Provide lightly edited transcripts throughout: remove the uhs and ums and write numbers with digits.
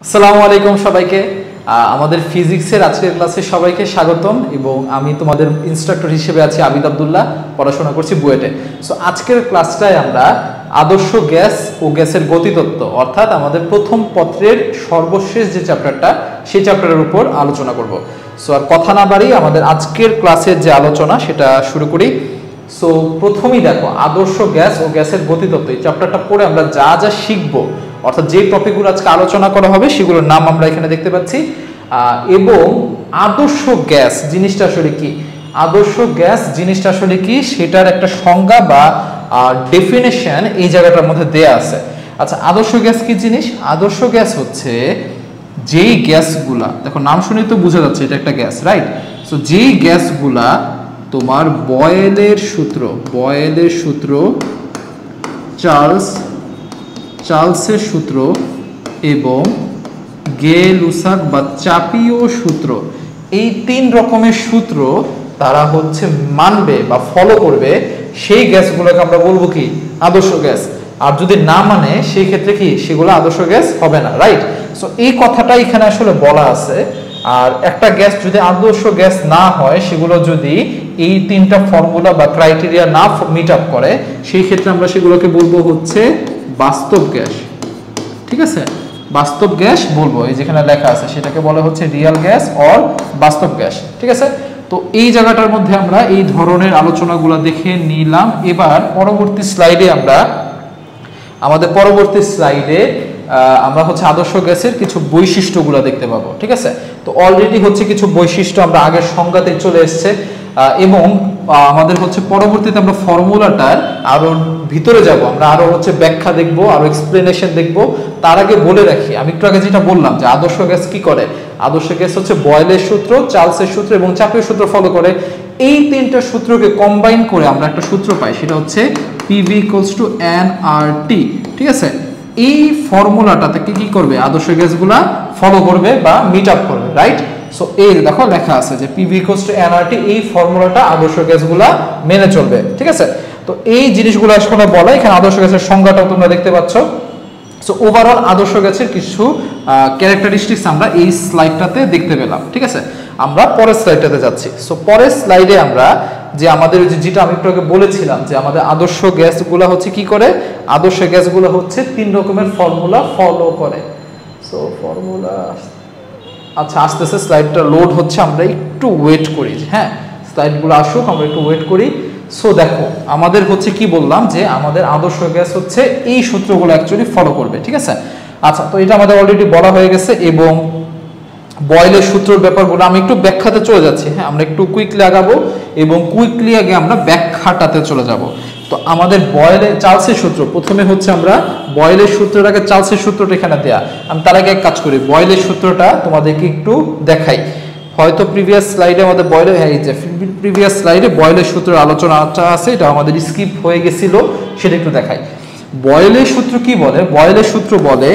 আসসালামু আলাইকুম সবাইকে। আমাদের ফিজিক্সের আজকের ক্লাসে সবাইকে স্বাগতম এবং আমি তোমাদের ইনস্ট্রাক্টর হিসেবে আছি আবিদ আব্দুল্লাহ, পড়াশোনা করছি বুয়েটে। সো আজকের ক্লাসটায় আমরা আদর্শ গ্যাস ও গ্যাসের গতিতত্ত্ব অর্থাৎ আমাদের প্রথম পত্রের সর্বশেষ যে চ্যাপ্টারটা সেই চ্যাপ্টারের উপর আলোচনা করব। সো আর কথা না বাড়িয়ে আমাদের আজকের ক্লাসের যে আলোচনা সেটা শুরু করি। সো প্রথমেই দেখো আদর্শ গ্যাস ও গ্যাসের গতিতত্ত্ব এই চ্যাপ্টারটা পড়ে আমরা যা যা শিখবো অর্থাৎ যে টপিকগুলো আজকে আলোচনা করা হবে সেগুলোর নাম আমরা এখানে দেখতে পাচ্ছি। এবং আদর্শ গ্যাস জিনিসটা আসলে কি, আদর্শ গ্যাস জিনিসটা আসলে কি সেটার একটা সংজ্ঞা বা ডেফিনেশন এই জায়গাটার মধ্যে দেয়া আছে। আচ্ছা, আদর্শ গ্যাস কি জিনিস? আদর্শ গ্যাস হচ্ছে যেই গ্যাসগুলা, দেখো নাম শুনে তো বোঝা যাচ্ছে এটা একটা গ্যাস, রাইট? সো যেই গ্যাসগুলা তোমার বয়েলের সূত্র চার্লসের সূত্র এবং গে-লুসাক বা চাপীয় সূত্র, এই তিন রকমের সূত্র তারা হচ্ছে মানবে বা ফলো করবে, সেই গ্যাসগুলোকে আমরা বলবো কি আদর্শ গ্যাস। আর যদি না মানে সেই ক্ষেত্রে কি সেগুলো আদর্শ গ্যাস হবে না, রাইট? সো এই কথাটা এখানে আসলে বলা আছে। আর একটা গ্যাস যদি আদর্শ গ্যাস না হয়, সেগুলো যদি এই তিনটা ফর্মুলা বা ক্রাইটেরিয়া না মিট আপ করে, সেই ক্ষেত্রে আমরা সেগুলোকে বলবো হচ্ছে বাস্তব গ্যাস। ঠিক আছে, বাস্তব গ্যাস বলবো, এই যেখানে লেখা আছে সেটাকে বলা হচ্ছে রিয়েল গ্যাস অর বাস্তব গ্যাস। ঠিক আছে, তো এই জায়গাটার মধ্যে আমরা এই ধরনের আলোচনাগুলো দেখে নিলাম। এবার পরবর্তী স্লাইডে আমরা হচ্ছে আদর্শ গ্যাসের কিছু বৈশিষ্ট্যগুলো দেখতে পাবো। ঠিক আছে, তো অলরেডি হচ্ছে কিছু বৈশিষ্ট্য আমরা আগের সংজ্ঞাতে চলে এসেছে এবং আমাদের হচ্ছে পরবর্তীতে আমরা ফর্মুলাটার আরো ভিতরে যাব, আমরা আরো হচ্ছে ব্যাখ্যা দেখবো, আরো এক্সপ্লেনেশন দেখবো। তার আগে বলে রাখি, আমি একটু আগে যেটা বললাম যে আদর্শ গ্যাস কি করে, আদর্শ গ্যাস হচ্ছে বয়েলের সূত্র, চার্লসের সূত্র এবং চাপীয় সূত্র ফলো করে। এই তিনটা সূত্রকে কম্বাইন করে আমরা একটা সূত্র পাই, সেটা হচ্ছে PV = nRT। ঠিক আছে, এই ফর্মুলাটাতে কি করবে, আদর্শ গ্যাসগুলা ফলো করবে বা মিট আপ করবে, রাইট? সো এই দেখো লেখা আছে যে PV = nRT, এই ফর্মুলাটা আদর্শ গ্যাসগুলা মেনে চলবে। ঠিক আছে, তো এই জিনিসগুলো আসলে বলা, এখানে আদর্শ গ্যাসের সংজ্ঞাটাও তোমরা দেখতে পাচ্ছ। সো ওভারঅল আদর্শ গ্যাসের কিছু ক্যারেক্টারিস্টিক্স আমরা এই স্লাইডটাতে দেখতে পেলাম। ঠিক আছে, আমরা পরের স্লাইডটাতে যাচ্ছি। সো পরের স্লাইডে আমরা যে আমাদের যেটা আমি একটু আগে বলেছিলাম যে আমাদের আদর্শ গ্যাসগুলো হচ্ছে কি করে, আদর্শ গ্যাসগুলো হচ্ছে তিন রকমের ফর্মুলা ফলো করে। সো ফর্মুলা, আচ্ছা আসতেছে, স্লাইডটা লোড হচ্ছে, আমরা একটু ওয়েট করি। হ্যাঁ, স্লাইডগুলো আসুক, আমরা একটু ওয়েট করি। সো দেখো আমাদের হচ্ছে কি বললাম যে আমাদের আদর্শ গ্যাস হচ্ছে এই সূত্রগুলো অ্যাকচুয়ালি ফলো করবে। ঠিক আছে, আচ্ছা তো এটা আমাদের অলরেডি বলা হয়ে গেছে। এবং বয়েলের সূত্রের ব্যাপারগুলো আমি একটু ব্যাখ্যাতে চলে যাচ্ছি। হ্যাঁ, আমরা একটু কুইকলি আগাবো এবং কুইকলি আগে আমরা ব্যাখ্যাটাতে চলে যাব। তো আমাদের বয়েলের চার্লসের সূত্র, প্রথমে হচ্ছে আমরা বয়েলের সূত্রের আগে চার্লসের সূত্রটা এখানে দেয়া, আমি তার আগে এক কাজ করি, বয়েলের সূত্রটা তোমাদেরকে একটু দেখাই। হয়তো প্রিভিয়াস স্লাইডে আমাদের প্রিভিয়াস স্লাইডে বয়েলের সূত্রের আলোচনাটা আছে, এটা আমাদের স্কিপ হয়ে গেছিল, সেটা একটু দেখাই। বয়েলের সূত্র কি বলে? বয়েলের সূত্র বলে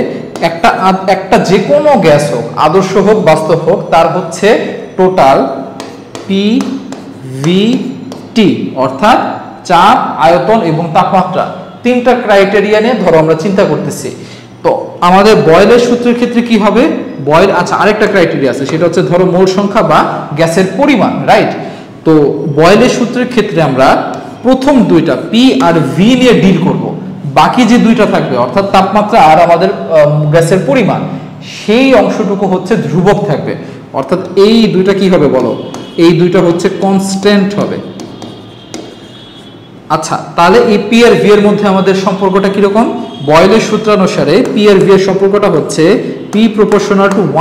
একটা যে কোনো গ্যাস হোক, আদর্শ হোক বাস্তব হোক, তার হচ্ছে টোটাল PVT অর্থাৎ চাপ, আয়তন এবং তাপমাত্রা, তিনটা ক্রাইটেরিয়া নিয়ে ধরো আমরা চিন্তা করতেছি। তো আমাদের বয়েলের সূত্রের ক্ষেত্রে কি হবে, বয়েল, আচ্ছা আরেকটা ক্রাইটেরিয়া আছে, সেটা হচ্ছে ধরো মোল সংখ্যা বা গ্যাসের পরিমাণ, রাইট? তো বয়েলের সূত্রের ক্ষেত্রে আমরা প্রথম দুইটা P আর V নিয়ে ডিল করব, বাকি যে দুইটা থাকবে অর্থাৎ তাপমাত্রা আর আমাদের গ্যাসের পরিমাণ, সেই অংশটুকু হচ্ছে ধ্রুবক থাকবে। অর্থাৎ এই দুইটা কি হবে বলো, এই দুইটা হচ্ছে কনস্ট্যান্ট হবে। আচ্ছা, তাহলে এই P আর V এর মধ্যে আমাদের সম্পর্কটা কিরকম? বয়েলের সূত্রানুসারে P আর V এর সম্পর্কটা হচ্ছে P =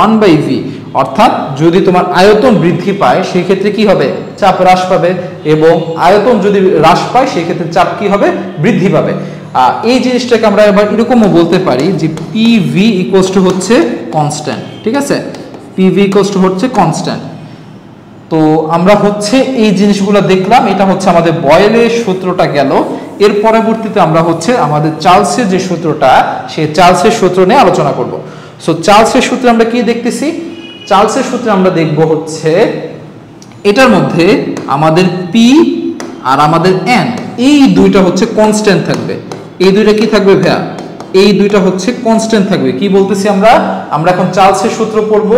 1/V, অর্থাৎ যদি তোমার আয়তন বৃদ্ধি পায় সেই ক্ষেত্রে কি হবে, চাপ হ্রাস পাবে, এবং আয়তন যদি হ্রাস পায় সেই ক্ষেত্রে চাপ কি হবে, বৃদ্ধি পাবে। এই জিনিসটাকে আমরা এবার এরকমও বলতে পারি যে PV হচ্ছে কনস্ট্যান্ট। ঠিক আছে, PV হচ্ছে কনস্ট্যান্ট। তো আমরা হচ্ছে এই জিনিসগুলো দেখলাম, এটা হচ্ছে আমাদের বয়েলের সূত্রটা গেল। এর পরবর্তীতে আমরা হচ্ছে আমাদের চার্লসের যে সূত্রটা, সেই চার্লসের সূত্র নিয়ে আলোচনা করব। সো চার্লসের সূত্রে আমরা কি দেখতেছি, চার্লসের সূত্রে আমরা দেখব হচ্ছে এটার মধ্যে আমাদের P আর আমাদের N, এই দুইটা হচ্ছে কনস্ট্যান্ট থাকবে। এই দুইটা কি থাকবে ভাইয়া, এই দুইটা হচ্ছে কনস্ট্যান্ট থাকবে। কি বলতেছি আমরা এখন চার্লসের সূত্র পড়ব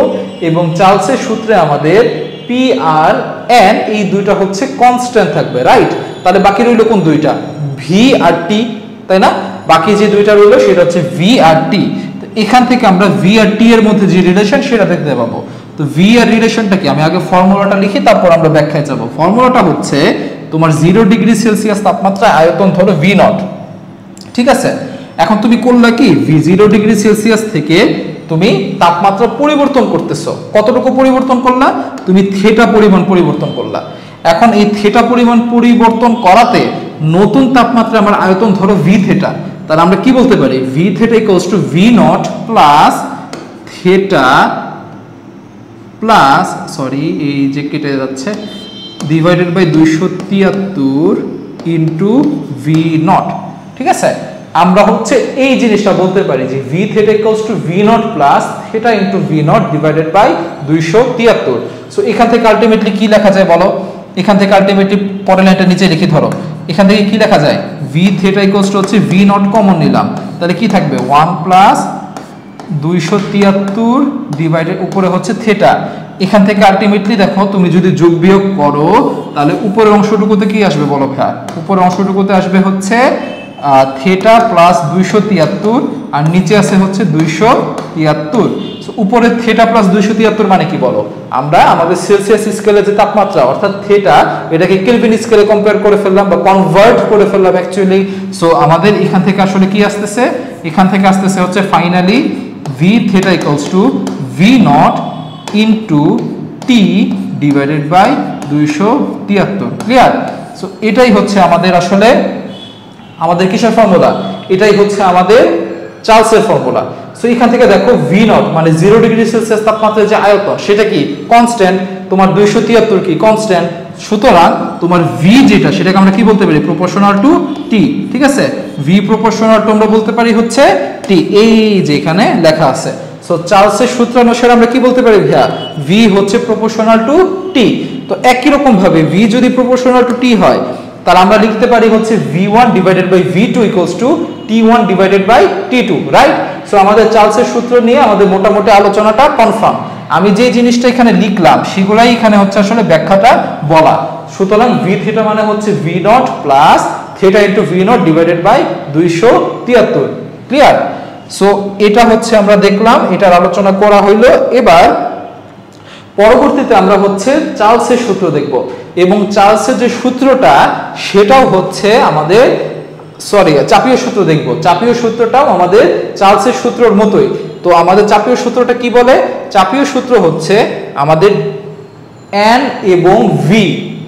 এবং চার্লসের সূত্রে আমাদের পি আর এন এই দুইটা হচ্ছে কনস্ট্যান্ট থাকবে, রাইট? তাহলে বাকি রইল কোন দুইটা? ভি আর টি, তাই না? বাকি যে দুইটা রইল সেটা হচ্ছে ভি আর টি। তো এখান থেকে আমরা ভি আর টি এর মধ্যে যে রিলেশন সেটা দেখতে পাবো। তো ভি আর রিলেশনটা কি, আমি আগে ফর্মুলাটা লিখি তারপর আমরা ব্যাখ্যায় যাব। ফর্মুলাটা হচ্ছে তোমার 0 ডিগ্রি সেলসিয়াস তাপমাত্রায় আয়তন ধরো ভি নট, ঠিক আছে? এখন তুমি করলা কি, ভি 0 ডিগ্রি সেলসিয়াস থেকে তুমি তাপমাত্রা পরিবর্তন করতেছো। কতটুকু পরিবর্তন করলা? তুমি থিটা পরিমাণ পরিবর্তন করলা। এখন এই থিটা পরিমাণ পরিবর্তন করাতে নতুন তাপমাত্রা আমার আয়তন ধরো ভি থিটা, তাহলে আমরা কি বলতে পারি? V theta equals to V naught plus theta plus, sorry এই যে কেটে যাচ্ছে, divided by 273 into V naught, ঠিক আছে? আমরা হচ্ছে এই জিনিসটা বলতে পারি যে V theta equals to V naught plus theta into V naught divided by 273। So এখান থেকে আলটিমেটলি কি লেখা যায় বলো? এখান থেকে আলটিমেটলি পরের লাইনটা নিচে লিখি ধরো। এখান থেকে কি লেখা যায়? ভি থিটা ইকুয়ালস টু হচ্ছে ভি নট কমন নিলাম, তাহলে কি থাকবে? 1 প্লাস 273 ডিভাইডেড উপরে হচ্ছে থিটা। এখান থেকে আলটিমেটলি দেখো তুমি যদি যোগ বিয়োগ করো তাহলে উপরের অংশটুকুতে কি আসবে বলো ভাই? উপরের অংশটুকুতে আসবে হচ্ছে থিটা প্লাস 273 আর নিচে আছে হচ্ছে 273। সো উপরে থিটা প্লাস 273 মানে কি বলো? আমরা আমাদের সেলসিয়াস স্কেলে যে তাপমাত্রা অর্থাৎ থিটা, এটাকে কেলভিন স্কেলে কম্পেয়ার করে ফেললাম বা কনভার্ট করে ফেললাম অ্যাকচুয়ালি। সো আমাদের এখান থেকে আসলে কি আসতেছে? এখান থেকে আসতেছে হচ্ছে finally V theta equals to V naught into T divided by 273। Clear? So এটাই হচ্ছে আমাদের আসলে আমাদের কিসের ফর্মুলা? এটাই হচ্ছে আমাদের চার্লসের ফর্মুলা। সো এখান থেকে দেখো ভি নট মানে 0 ডিগ্রি সেলসিয়াস তাপমাত্রার যে আয়তন সেটা কি কনস্ট্যান্ট, তোমার 273 কি কনস্ট্যান্ট। সুতরাং তোমার ভি যেটা সেটাকে আমরা কি বলতে পারি? প্রপোর্শনাল টু টি, ঠিক আছে? ভি প্রপোর্শনাল টু আমরা বলতে পারি হচ্ছে টি, এই যে এখানে লেখা আছে। সো চার্লসের সূত্র অনুসারে আমরা কি বলতে পারি ভাইয়া? ভি হচ্ছে প্রপোর্শনাল টু টি। তো একই রকম ভাবে ভি যদি প্রপোর্শনাল টু টি হয় তাহলে আমরা লিখতে পারি হচ্ছে v1 divided by v2 equals to t1 divided by t2, right? So আমাদের চার্লসের সূত্র নিয়ে আমাদের মোটামুটি আলোচনাটা কনফার্ম। আমি যে জিনিসটা এখানে লিখলাম সেগুলাই এখানে হচ্ছে আসলে ব্যাখ্যাটা বলা। সুতরাং v থিটা মানে হচ্ছে v naught plus theta into v naught divided by 273। Clear? So এটা হচ্ছে আমরা দেখলাম, এটার আলোচনা করা হইলো। এবার পরবর্তীতে আমরা হচ্ছে চার্লসের সূত্র দেখব এবং চার্লসের যে সূত্রটা সেটাও হচ্ছে আমাদের চাপীয় সূত্র দেখব। চাপীয় সূত্রটাও আমাদের চার্লসের সূত্রের মতোই। তো আমাদের চাপীয় সূত্রটা কি বলে? চাপীয় সূত্র হচ্ছে আমাদের n এবং v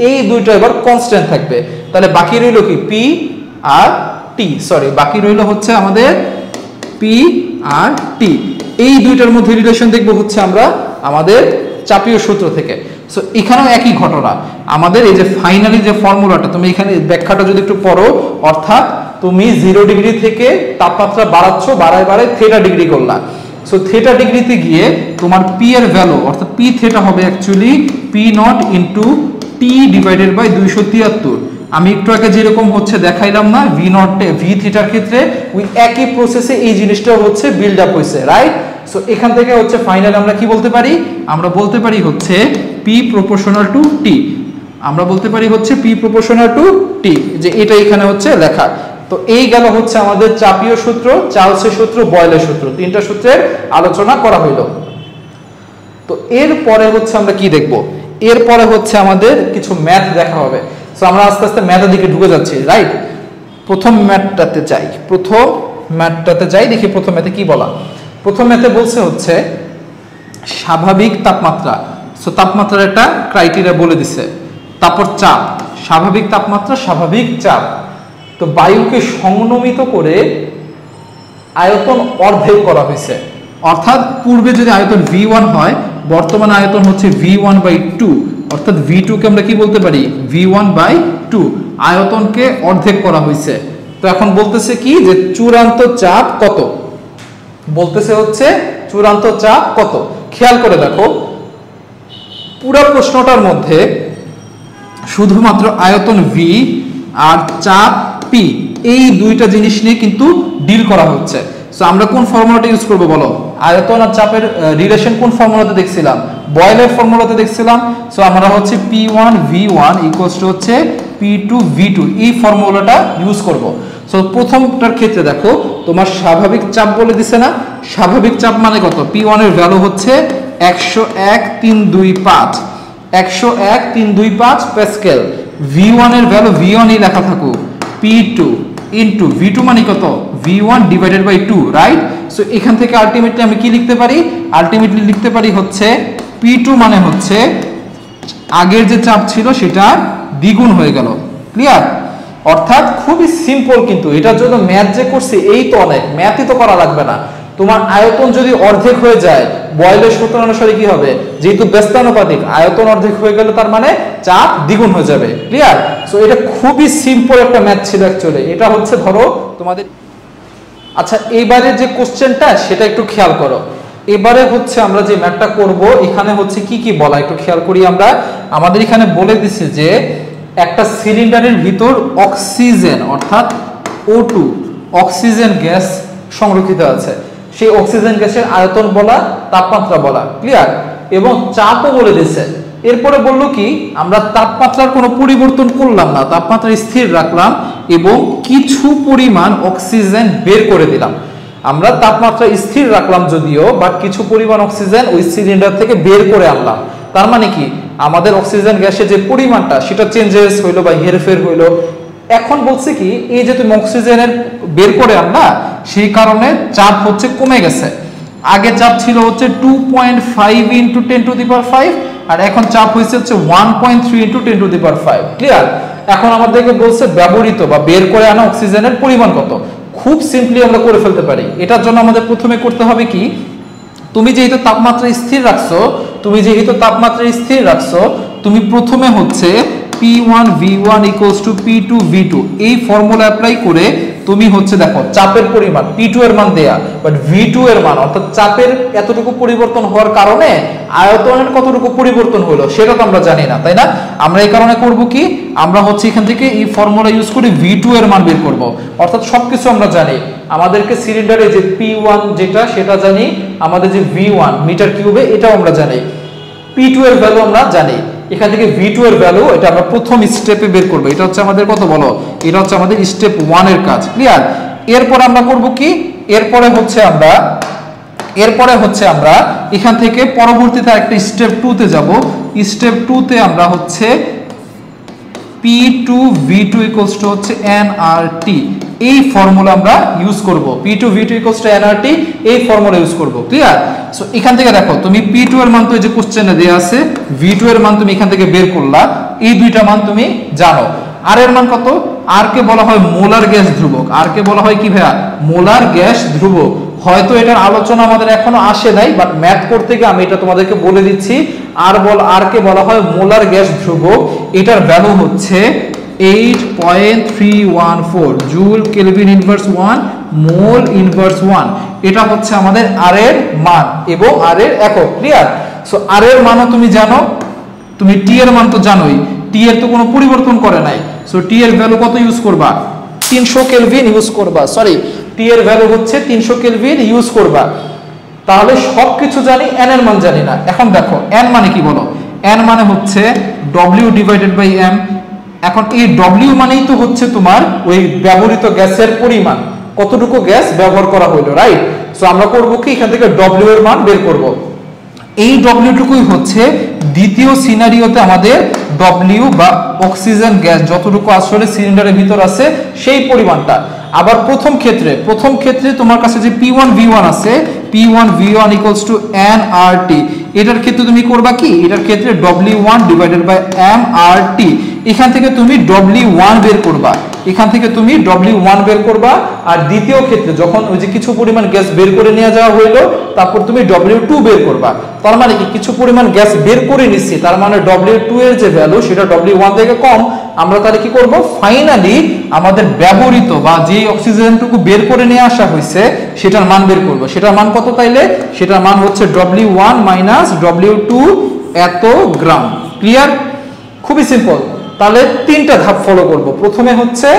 এই দুইটা এবার কনস্ট্যান্ট থাকবে। তাহলে বাকি রইল কি? p আর t, বাকি রইল হচ্ছে আমাদের p আর t। এই দুইটার মধ্যে রিলেশন দেখব হচ্ছে আমরা আমাদের চাপীয় সূত্র থেকে। সো এখানেও একই ঘটনা। আমাদের এই যে ফাইনালি যে ফর্মুলাটা, তুমি এখানে ব্যাখ্যাটা যদি একটু পড়ো, অর্থাৎ তুমি 0 ডিগ্রি থেকে তাপমাত্রা বাড়াচ্ছ, বাড়ায় থিটা ডিগ্রি করলা। সো থিটা ডিগ্রিতে গিয়ে তোমার পি এর ভ্যালু অর্থাৎ পি থিটা হবে actually P naught into T divided by 273। আমি একটু আগে যেরকম হচ্ছে দেখাইলাম না ভি নট ভি থিটার ক্ষেত্রে, ওই একই প্রসেসে এই জিনিসটা হচ্ছে বিল্ড আপ হয়েছে, রাইট? সো এখান থেকে হচ্ছে ফাইনাল আমরা কি বলতে পারি? আমরা বলতে পারি হচ্ছে পি প্রপোর্শনাল টু টি। আমরা বলতে পারি হচ্ছে পি প্রপোর্শনাল টু টি, যে এটা এখানে হচ্ছে লেখা। তো এই গেল হচ্ছে আমাদের চাপীয় সূত্র, চার্লসের সূত্র, বয়েলের সূত্র, তিনটা সূত্রের আলোচনা করা হইল। তো এরপরে হচ্ছে আমরা কি দেখব? এরপরে হচ্ছে আমাদের কিছু ম্যাথ দেখা হবে। সো আমরা আস্তে আস্তে ম্যাথের দিকে ঢুকে যাচ্ছি, রাইট? প্রথম ম্যাথটাতে যাই, দেখি প্রথম ম্যাথে কি বলা। প্রথম ম্যাথে বলছে হচ্ছে স্বাভাবিক তাপমাত্রা। সো তাপমাত্রার একটা ক্রাইটেরিয়া বলে দিছে। তারপর চাপ, স্বাভাবিক তাপমাত্রা, স্বাভাবিক চাপ। তো বায়ুকে সংনমিত করে আয়তন অর্ধেক করা হয়েছে। অর্থাৎ পূর্বে যদি আয়তন v1 হয়, বর্তমান আয়তন হচ্ছে v1/2, অর্থাৎ v2 কে আমরা কি বলতে পারি? v1/2। আয়তনকে অর্ধেক করা হয়েছে। তো এখন বলতেছে কি যে চূড়ান্ত চাপ কত? বলতেছে হচ্ছে চূড়ান্ত চাপ কত? খেয়াল করে দেখো, পুরো প্রশ্নটার মধ্যে শুধুমাত্র আয়তন v আর চাপ p, এই দুইটা জিনিস নিয়ে কিন্তু ডিল করা হচ্ছে। সো আমরা কোন ফর্মুলাটা ইউজ করব বলো? আয়তন আর চাপের রিলেশন কোন ফর্মুলাতে দেখছিলাম? বয়েলের ফর্মুলাতে দেখছিলাম। সো আমরা হচ্ছে P1 V1 হচ্ছে P2 V2 এই ফর্মুলাটা ইউজ করব। সো প্রথমটার ক্ষেত্রে দেখো তোমার স্বাভাবিক চাপ বলে দিছে না? স্বাভাবিক চাপ মানে কত? P1 এর ভ্যালু হচ্ছে 101,325 101,325 প্যাসকেল। V1 এর ভ্যালু V1 ই লেখা থাকুক, P2 ইনটু V2 মানে কত? V1 divided by 2, right? So এখান থেকে আলটিমেটলি আমি কি লিখতে পারি? আলটিমেটলি লিখতে পারি হচ্ছে P2 মানে হচ্ছে আগের যে চাপ ছিল সেটা দ্বিগুণ হয়ে গেল। ক্লিয়ার? অর্থাৎ খুবই সিম্পল, কিন্তু এটার জন্য ম্যাথ যে করছি এই তো অনেক, ম্যাথই তো করা লাগবে না। তোমার আয়তন যদি অর্ধেক হয়ে যায়, বয়েলের সূত্র অনুসারে কি হবে? যেহেতু ব্যস্তানুপাতিক, আয়তন অর্ধেক হয়ে গেলে তার মানে চাপ দ্বিগুণ হয়ে যাবে। ক্লিয়ার? সো এটা খুবই সিম্পল একটা ম্যাথ ছিল অ্যাকচুয়ালি। এটা হচ্ছে ধরো তোমাদের, আচ্ছা এইবারে যে কোশ্চেনটা সেটা একটু খেয়াল করো। এবারে হচ্ছে আমরা যে ম্যাথটা করব এখানে হচ্ছে কি কি বলা একটু খেয়াল করি আমরা। আমাদের এখানে বলে দিছে যে একটা সিলিন্ডারের ভিতর অক্সিজেন অর্থাৎ O2 অক্সিজেন গ্যাস সংরক্ষিত আছে। সেই অক্সিজেন গ্যাসের আয়তন বলা, তাপমাত্রা বলা। ক্লিয়ার? এবং চাপও বলে দিছে। এরপরে বললো কি, আমরা তাপমাত্রার কোনো পরিবর্তন করলাম না, তাপমাত্রা স্থির রাখলাম এবং কিছু পরিমাণ অক্সিজেন বের করে দিলাম। আমরা তাপমাত্রা স্থির রাখলাম যদিও, বাট কিছু পরিমাণ অক্সিজেন ওই সিলিন্ডার থেকে বের করে আনলাম। তার মানে কি, আমাদের অক্সিজেন গ্যাসের যে পরিমাণটা সেটা চেঞ্জেস হইলো বা হেরফের হইলো। এখন বলছে কি, এই যে তুমি অক্সিজেনের বের করে আনলা সেই কারণে চাপ হচ্ছে কমে গেছে। আগে চাপ ছিল হচ্ছে 2.5 ইন্টু 10 টু দি পাওয়ার 5, আর এখন চাপ হয়েছে হচ্ছে 1.3 into 10 to the power 5। Clear? এখন আমাদেরকে বলছে ব্যবহৃত বা বের করে আনা অক্সিজেনের পরিমাণ কত। খুব সিম্পলি আমরা করে ফেলতে পারি। এটার জন্য আমাদের প্রথমে করতে হবে কি, তুমি যেহেতু তাপমাত্রা স্থির রাখছো, তুমি প্রথমে হচ্ছে P1 V1 equals to P2 V2 এই ফর্মুলা অ্যাপ্লাই করে তুমি হচ্ছে দেখো চাপের পরিমাণ P2 এর মান দেয়া, বাট V2 এর মান অর্থাৎ চাপের এতটুকু পরিবর্তন হওয়ার কারণে আয়তনের কতটুকু পরিবর্তন হলো সেটা তো আমরা জানি না, তাই না? আমরা এই কারণে করব কি, আমরা হচ্ছে এখান থেকে এই ফর্মুলা ইউজ করে V2 এর মান বের করব। অর্থাৎ সবকিছু আমরা জানি, আমাদেরকে সিলিন্ডারে যে P1 যেটা সেটা জানি, আমাদের যে V1 মিটার কিউবে এটাও আমরা জানি, P2 এর ভ্যালু আমরা জানি। এখান থেকে V2 এর ভ্যালু এটা আমরা প্রথম স্টেপে বের করব। এটা হচ্ছে আমাদের কত বলো? এটা হচ্ছে আমাদের স্টেপ 1 এর কাজ। ক্লিয়ার? এরপর আমরা করব কি, এরপরে হচ্ছে আমরা এখান থেকে পরবর্তীতে একটা স্টেপ 2 তে যাব। স্টেপ 2 তে আমরা হচ্ছে P2 V2 equals to হচ্ছে nRT এই ফর্মুলা আমরা ইউজ করব। P2 V2 equals to nRT এই ফর্মুলা ইউজ করব। ক্লিয়ার? সো এখান থেকে দেখো তুমি P2 এর মান তো এই যে কোশ্চেনে দেয়া আছে, V2 এর মান তুমি এখান থেকে বের করলা, এই দুইটা মান তুমি জানো। আর এর মান কত? আর কে বলা হয় মোলার গ্যাস ধ্রুবক। আর কে বলা হয় কি ভাইয়া? মোলার গ্যাস ধ্রুবক। হয়তো এটার আলোচনা আমাদের এখনো আসে নাই, বাট ম্যাথ করতে গিয়ে আমি এটা তোমাদেরকে বলে দিচ্ছি। আর কে বলা হয় মোলার গ্যাস ধ্রুবক। এটার ভ্যালু হচ্ছে 8.314 joule kelvin inverse 1 mole inverse 1। এটা হচ্ছে আমাদের আর এর মান এবং আর এর একক। ক্লিয়ার? সো আর এর মানও তুমি জানো, তুমি টি এর মান তো জানোই, টি এর তো কোনো পরিবর্তন করে নাই। সো টি এর ভ্যালু কত ইউজ করবা? 300 কেলভিন ইউজ করবা। সরি, টি এর ভ্যালু হচ্ছে 300 কেলভিন ইউজ করবা। তাহলে সবকিছু জানি, এন এর মান জানি না। এখন দেখো এন মানে কি বলো? এন মানে হচ্ছে ডব্লিউ ডিভাইডেড বাই এম। এখন এই ডব্লিউ মানেই তো হচ্ছে তোমার ওই ব্যবহৃত গ্যাসের পরিমাণ, কতটুকু গ্যাস ব্যবহার করা হলো, রাইট? সো আমরা করব কি, এখান থেকে ডব্লিউ এর মান বের করব। এই ডব্লিউটুকুই হচ্ছে দ্বিতীয় সিনারিওতে আমাদের ডব্লিউ বা অক্সিজেন গ্যাস যতটুকু আসলে সিলিন্ডারের ভিতর আছে সেই পরিমাণটা। আবার প্রথম ক্ষেত্রে তোমার কাছে যে P1 V1 আছে, P1 V1 equals to nRT। এটার ক্ষেত্রে তুমি করবা কি, এটার ক্ষেত্রে W1 ডিভাইডেড বাই mRT। এখান থেকে তুমি W1 বের করবা, আর দ্বিতীয় ক্ষেত্রে যখন ওই যে কিছু পরিমাণ গ্যাস বের করে নিয়ে যাওয়া হইলো, তারপর তুমি W2 বের করবা। তার মানে কি, কিছু পরিমাণ গ্যাস বের করে নিচ্ছি, তার মানে W2 এর যে ভ্যালু সেটা W1 থেকে কম। আমরা তাহলে কি করব, ফাইনালি আমাদের ব্যবহৃত বা যে অক্সিজেনটুকু বের করে নিয়ে আসা হয়েছে সেটার মান বের করব। সেটার মান কত? তাইলে সেটার মান হচ্ছে W1 মাইনাস W2 এত গ্রাম। ক্লিয়ার? খুবই সিম্পল। তাহলে তিনটা ধাপ ফলো করব। প্রথমে হচ্ছে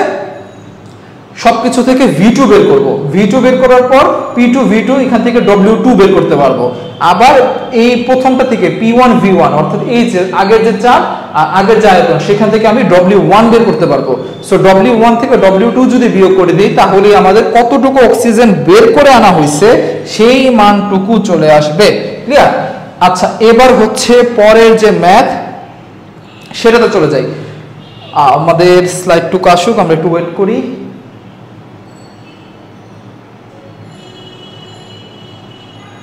সবকিছু থেকে V2 বের করব, V2 বের করার পর P2 V2 এখান থেকে W2 বের করতে পারবো। আবার এই প্রথমটা থেকে P1 V1 অর্থাৎ এই যে আগের যে চাপ আগের যে আয়তন সেখান থেকে আমি W1 বের করতে পারবো। সো W1 থেকে W2 যদি বিয়োগ করে দিই তাহলে আমাদের কতটুকু অক্সিজেন বের করে আনা হয়েছে সেই মানটুকু চলে আসবে। ক্লিয়ার? আচ্ছা, এবার হচ্ছে পরের যে ম্যাথ সেটাতে চলে যাই। আমাদের স্লাইডটুকু আসুক, আমরা একটু ওয়েট করি।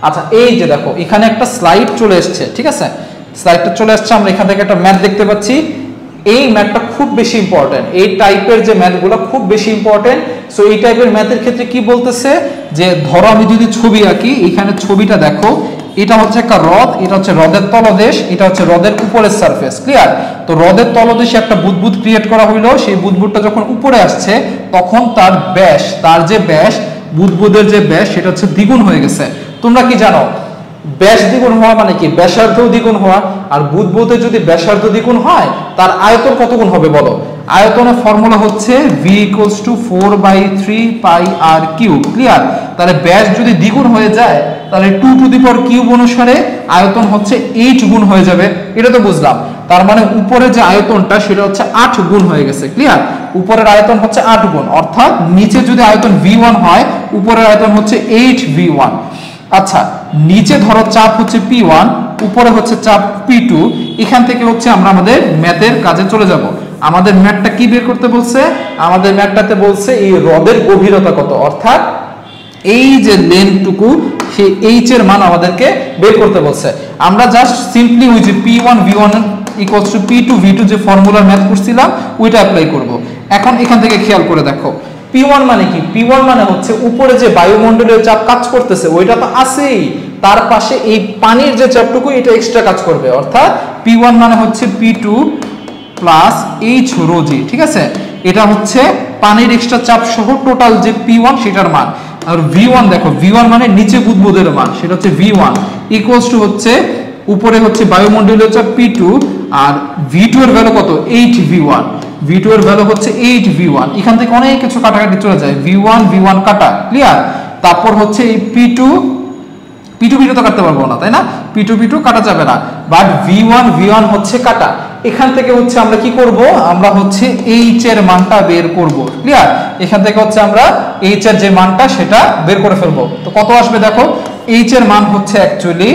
আচ্ছা, এই যে দেখো এখানে একটা স্লাইড চলে এসেছে, ঠিক আছে? স্লাইডটা চলে আসছে, আমরা এখান থেকে একটা ম্যাথ দেখতে পাচ্ছি। এই ম্যাথটা খুব বেশি ইম্পর্টেন্ট, এই টাইপের যে ম্যাথগুলো খুব বেশি ইম্পর্টেন্ট। সো এই টাইপের ম্যাথের ক্ষেত্রে কি বলতেছে যে ধরো আমি যদি ছবি আঁকি, এখানে ছবিটা দেখো, এটা হচ্ছে একটা হ্রদ, এটা হচ্ছে হ্রদের তলদেশ, এটা হচ্ছে হ্রদের উপরের সারফেস। ক্লিয়ার? তো হ্রদের তলদেশে একটা বুদবুদ ক্রিয়েট করা হইলো, সেই বুদবুদটা যখন উপরে আসছে তখন তার ব্যাস, তার যে ব্যাস, বুদবুদের যে ব্যাস সেটা হচ্ছে দ্বিগুণ হয়ে গেছে। তোমরা কি জানো ব্যাস দ্বিগুণ হওয়া মানে কি? ব্যাসার্ধ দ্বিগুণ হওয়া। আর বুদবুদের যদি ব্যাসার্ধ দ্বিগুণ হয় তার আয়তন কত গুণ হবে বলো? আয়তনের ফর্মুলা হচ্ছে v = 4/3 পাই r কিউব। ক্লিয়ার? তাহলে ব্যাস যদি দ্বিগুণ হয়ে যায় তাহলে 2 টু দি পাওয়ার কিউব অনুসারে আয়তন হচ্ছে 8 গুণ হয়ে যাবে। এটা তো বুঝলাম। তার মানে উপরে যে আয়তনটা সেটা হচ্ছে 8 গুণ হয়ে গেছে। ক্লিয়ার? উপরের আয়তন হচ্ছে 8 গুণ, অর্থাৎ নিচে যদি আয়তন v1 হয় উপরের আয়তন হচ্ছে 8v1। আচ্ছা, নিচে ধরো চাপ হচ্ছে P1, উপরে হচ্ছে চাপ P2। এখান থেকে হচ্ছে আমরা আমাদের ম্যাথের কাজে চলে যাব। আমাদের ম্যাথটা কি বের করতে বলছে? আমাদের ম্যাথটাতে বলছে এই হ্রদের গভীরতা কত, অর্থাৎ এই যে লেন্থটুকু সেই h এর মান আমাদেরকে বের করতে বলছে। আমরা জাস্ট সিম্পলি ওই যে P1 V1 = P2 V2 যে ফর্মুলার ম্যাথ করছিলাম ওইটা অ্যাপ্লাই করব। এখন এখান থেকে খেয়াল করে দেখো P1 মানে কি? P1 মানে হচ্ছে উপরে যে বায়ুমণ্ডলীয় চাপ কাজ করতেছে ওইটা তো আছেই, তার পাশে এই পানির যে চাপটুকু এটা এক্সট্রা কাজ করবে, অর্থাৎ P1 মানে হচ্ছে P2 + h rho g। ঠিক আছে? এটা হচ্ছে পানির এক্সট্রা চাপ সহ টোটাল যে P1 সেটার মান। আর V1 দেখো, V1 মানে নিচে বুদবুদের মান, সেটা হচ্ছে V1 = হচ্ছে উপরে হচ্ছে বায়ুমণ্ডলীয় চাপ P2 আর V2 এর ভ্যালু কত? 8v1। V2 এর ভ্যালু হচ্ছে 8v1। এখান থেকে অনেক কিছু কাটাকাটি চলে যায়, V1 কাটা। ক্লিয়ার? তারপর হচ্ছে এই P2 তো কাটতে পারবো না, তাই না? P2 কাটা যাবে না, বাট V1 হচ্ছে কাটা। এখান থেকে হচ্ছে আমরা কি করব? আমরা হচ্ছে h এর মানটা বের করব। ক্লিয়ার? এখান থেকে হচ্ছে আমরা h এর যে মানটা সেটা বের করে ফেলবো। তো কত আসবে দেখো, h এর মান হচ্ছে অ্যাকচুয়ালি